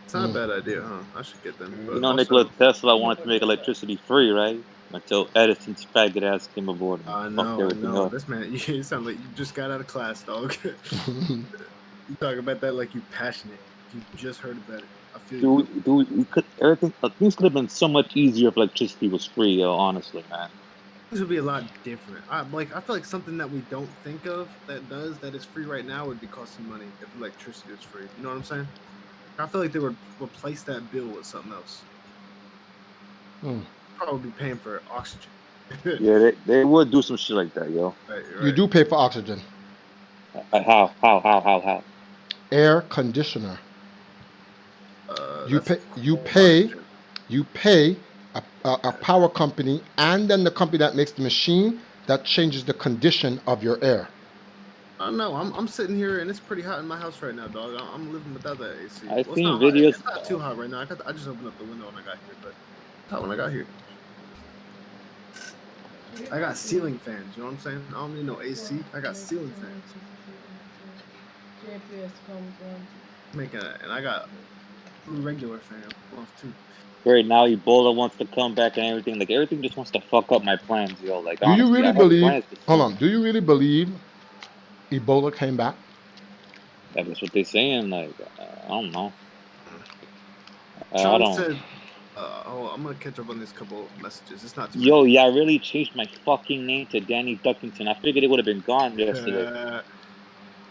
It's not a bad idea, huh? I should get them. You know, Nikola Tesla wanted to make electricity free, right? Until Edison's faggot ass came aboard. No. This man, you sound like you just got out of class, dog. You talk about that like you passionate. You just heard about it. I feel things could have been so much easier if electricity was free, yo, honestly, man. Things would be a lot different. I feel like something that we don't think of that is free right now would be costing money if electricity was free. You know what I'm saying? I feel like they would replace that bill with something else. Probably be paying for oxygen. Yeah, they would do some shit like that, yo. Right. You do pay for oxygen. How? Air conditioner. You pay a power company and then the company that makes the machine that changes the condition of your air. No, I'm sitting here and it's pretty hot in my house right now, dog. I'm living without that AC. I've seen videos. It's not too hot right now. I just opened up the window when I got here, but it's hot when I got here. I got ceiling fans. You know what I'm saying? I don't need no AC. I got ceiling fans. And I got regular fam. Off too. Right now, Ebola wants to come back and everything. Like everything just wants to fuck up my plans, yo. Like Do you honestly, really I had believe? plans to Hold see. on. Do you really believe Ebola came back? That's what they're saying. Like I don't know. I Sean don't. said, I'm gonna catch up on this couple of messages. It's not too Yo, yeah, I really changed my fucking name to Danny Duckington. I figured it would have been gone yesterday.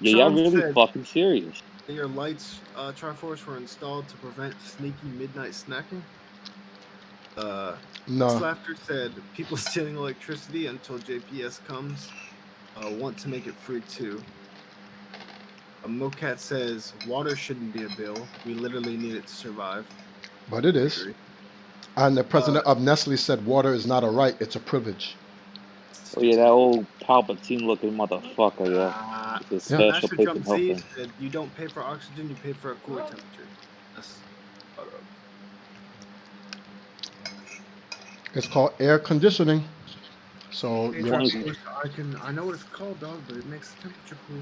Yeah, y'all Sean really said fucking serious. your lights, TriForce, were installed to prevent sneaky midnight snacking. No. Slafter said people stealing electricity until JPS comes. Want to make it free too. Mocat says water shouldn't be a bill. We literally need it to survive. But it is. Agree. And the president of Nestle said water is not a right, it's a privilege. Oh yeah, that old Palpatine looking motherfucker, yo. It's a special Master place Jump in Z Hellfire. said you don't pay for oxygen, you pay for a cooler temperature. That's It's called air conditioning. So hey, you Funny. I know what it's called, dog, but it makes the temperature cool.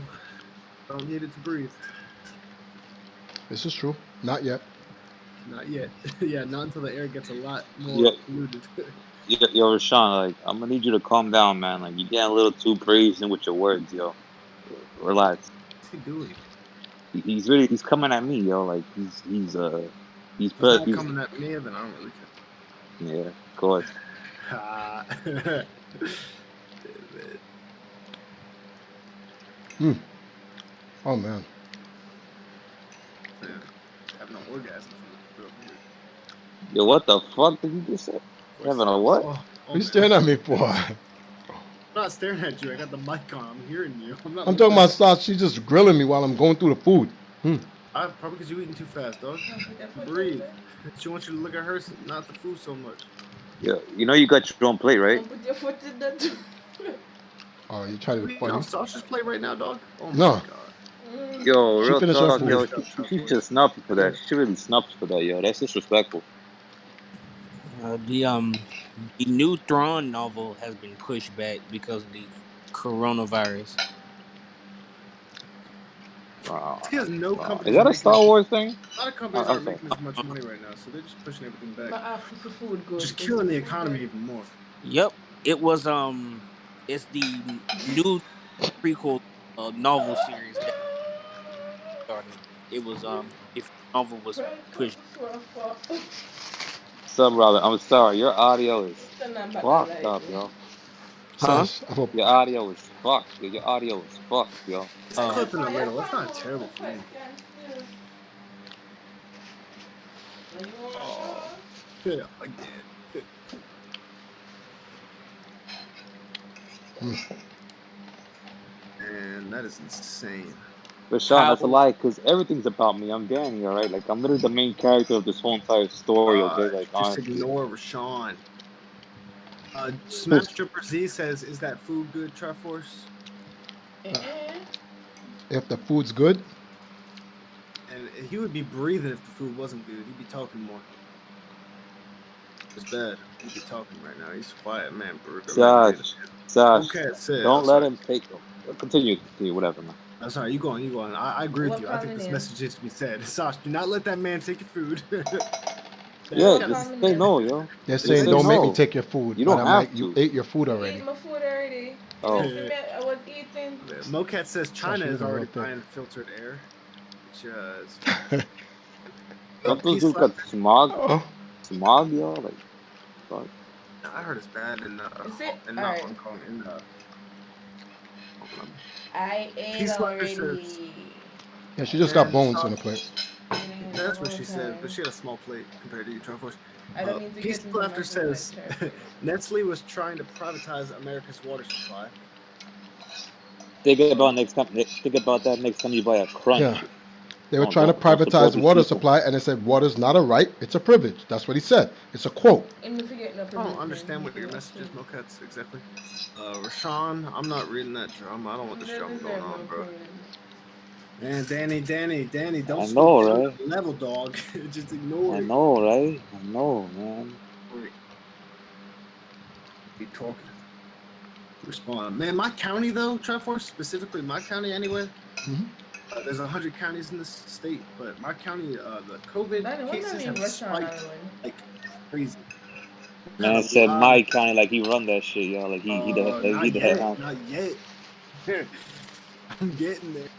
I don't need it to breathe. This is true. Not yet. Not yet. Yeah, not until the air gets a lot more Yeah. polluted. Yo, Rashawn, like I'm gonna need you to calm down, man. Like you're getting a little too brazen with your words, yo. Relax. What's he doing? He's coming at me, yo. Like he's If he's not coming at me, then I don't really care. yeah, go ahead. Oh man. Man, having an orgasm. Yo, what the fuck did you just say? Having a what? What are you staring at me for? I'm not staring at you. I got the mic on. I'm hearing you. I'm talking about sauce. She's just grilling me while I'm going through the food. Probably because you're eating too fast, dog. Breathe. She wants you to look at her, not the food so much. Yeah, you know you got your own plate, right? Don't put your foot in that. Oh, you trying to be funny? On Sasha's plate right now, dog? Oh my No. God. Yo, She real finished her talk, food. yo. She should snub you for that. She really snubs you for that, yo. That's disrespectful. The new Thrawn novel has been pushed back because of the coronavirus. He has no companies. Is that a Star Wars thing? A lot of companies aren't Okay. making as much money right now, so they're just pushing everything But back. after the food goes. Just killing the economy even more. Yep, it was it's the new prequel novel series that started. It was if the novel was pushed. Some Robin, I'm sorry. Your audio is fucked up, yo. Huh? Sash, I hope. Your audio is fucked. Yo. Your audio is fucked, yo. Just clipping a little. That's not terrible for me. Yeah, again. Man, that is insane. But Sean, that's a lie, because everything's about me. I'm Danny, alright? Like, I'm literally the main character of this whole entire story, okay? Like, Just honestly. ignore Rashawn. Smash Tripper Z says, "Is that food good, TriForce?" If the food's good, And he would be breathing if the food wasn't good. He'd be talking more. It's bad. He'd be talking right now. He's quiet, man. Sash, Okay, said, don't let him take them. Continue, whatever, man. I'm sorry, you going. I agree with you. I think this message needs to be said. Sash, do not let that man take your food. Yeah, just say no, yo. they're Just saying say don't make no. me take your food. You don't but I'm have like, you to. ate your food I already. ate my food already. Oh. I was eating. Mocat says China Sash, is you're already real buying filtered air. Which Don't those dudes got smog? Oh. Smog, yo? Like, fuck. I heard it's bad in Is it? in Alright. Hong Kong. I ate Peace Lover already. Yeah, she just got And bones Sash- in the plate. That's what she said, but she had a small plate compared to you, TriForce. I don't need to Peace get into Laughter my says food. Nestle was trying to privatize America's water supply. Think about that next time you buy a Crunch. Yeah. They were Don't- trying to don't support privatize these water people. supply, and they said water's not a right, it's a privilege. That's what he said. It's a quote. I don't understand what your message is, Mocats, exactly. Rashawn, I'm not reading that drama. I don't want this drama going on, bro. Man, Danny, don't I know, switch right? level, dog. Just ignore I it. know, right? I know, man. Be talking. Respond. Man, my county, though, TriForce, specifically my county anyway, There's 100 counties in this state, but my county, the COVID Danny, what cases time have is restaurant spiked Island? like crazy. Man said my county like he run that shit, yo. Like he the head honcho. Not yet. I'm getting there.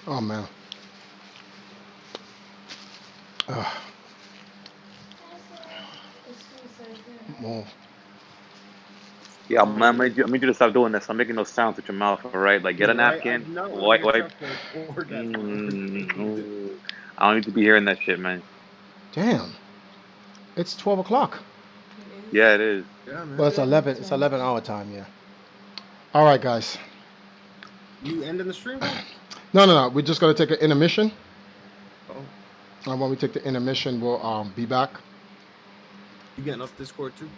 Oh man. More. Yeah, man, I need you to stop doing this. I'm making those sounds with your mouth, all right? Like, get a napkin, wipe. I don't need to be hearing that shit, man. Damn. It's 12 o'clock. Yeah, it is. Yeah, man. Well, it's 11. It's 11 hour time. Yeah. All right, guys. You ending the stream? No. We're just gonna take an intermission. Oh. And when we take the intermission, we'll be back. You getting off Discord too?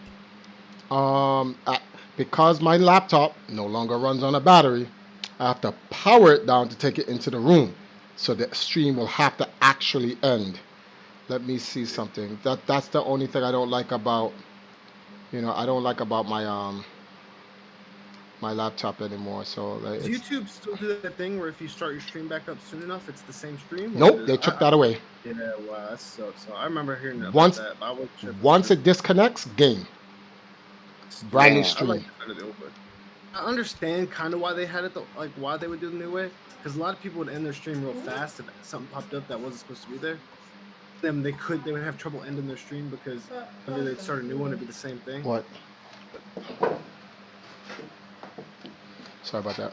Because my laptop no longer runs on a battery, I have to power it down to take it into the room. So the stream will have to actually end. Let me see something. That's the only thing I don't like about, I don't like about my my laptop anymore. So like, does YouTube still do that thing where if you start your stream back up soon enough, it's the same stream? Nope, they took that away. Yeah, wow, that sucks. So I remember hearing about Once, that. But I wasn't sure once it disconnects, game. Brand new stream. I understand kind of why they had it, like why they would do the new way, because a lot of people would end their stream real fast if something popped up that wasn't supposed to be there. Then they would have trouble ending their stream because whenever they'd start a new one, it'd be the same thing. What? Sorry about that.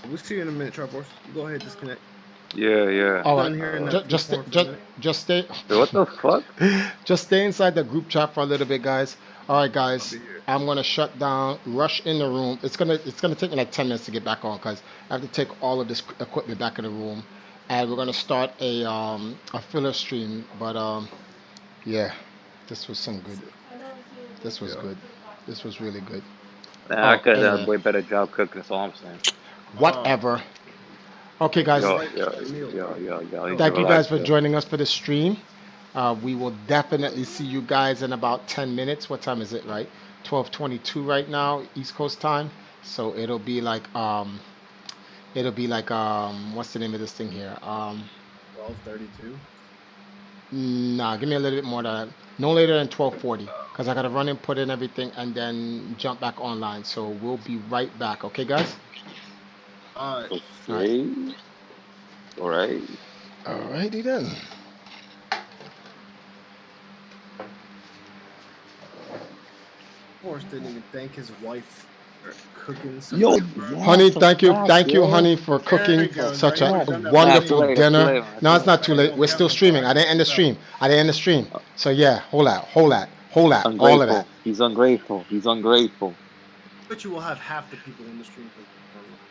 We'll see you in a minute, TriForce. Go ahead, disconnect. Yeah. All right. Just stay. What the fuck? Just stay inside the group chat for a little bit, guys. All right, guys. I'm gonna shut down. Rush in the room. It's gonna take me like 10 minutes to get back on because I have to take all of this equipment back in the room, and we're gonna start a filler stream. But yeah, this was some good. This was good. This was really good. I could have done a way better job cooking. That's all I'm saying. Whatever. Okay, guys. Thank you guys for joining us for the stream. We will definitely see you guys in about 10 minutes. What time is it, right? 12:22 right now, East Coast time. So it'll be like what's the name of this thing here? 12:32. Nah, give me a little bit more than that. No later than 12:40, because I gotta run and put in everything and then jump back online. So we'll be right back. Okay, guys? Okay. All right. Alrighty then. Forrest didn't even thank his wife for cooking. Yo, honey, thank you, honey, for cooking such a wonderful dinner. No, it's not too late. We're still streaming. I didn't end the stream. So yeah, hold that. All of that. He's ungrateful. But you will have half the people in the stream.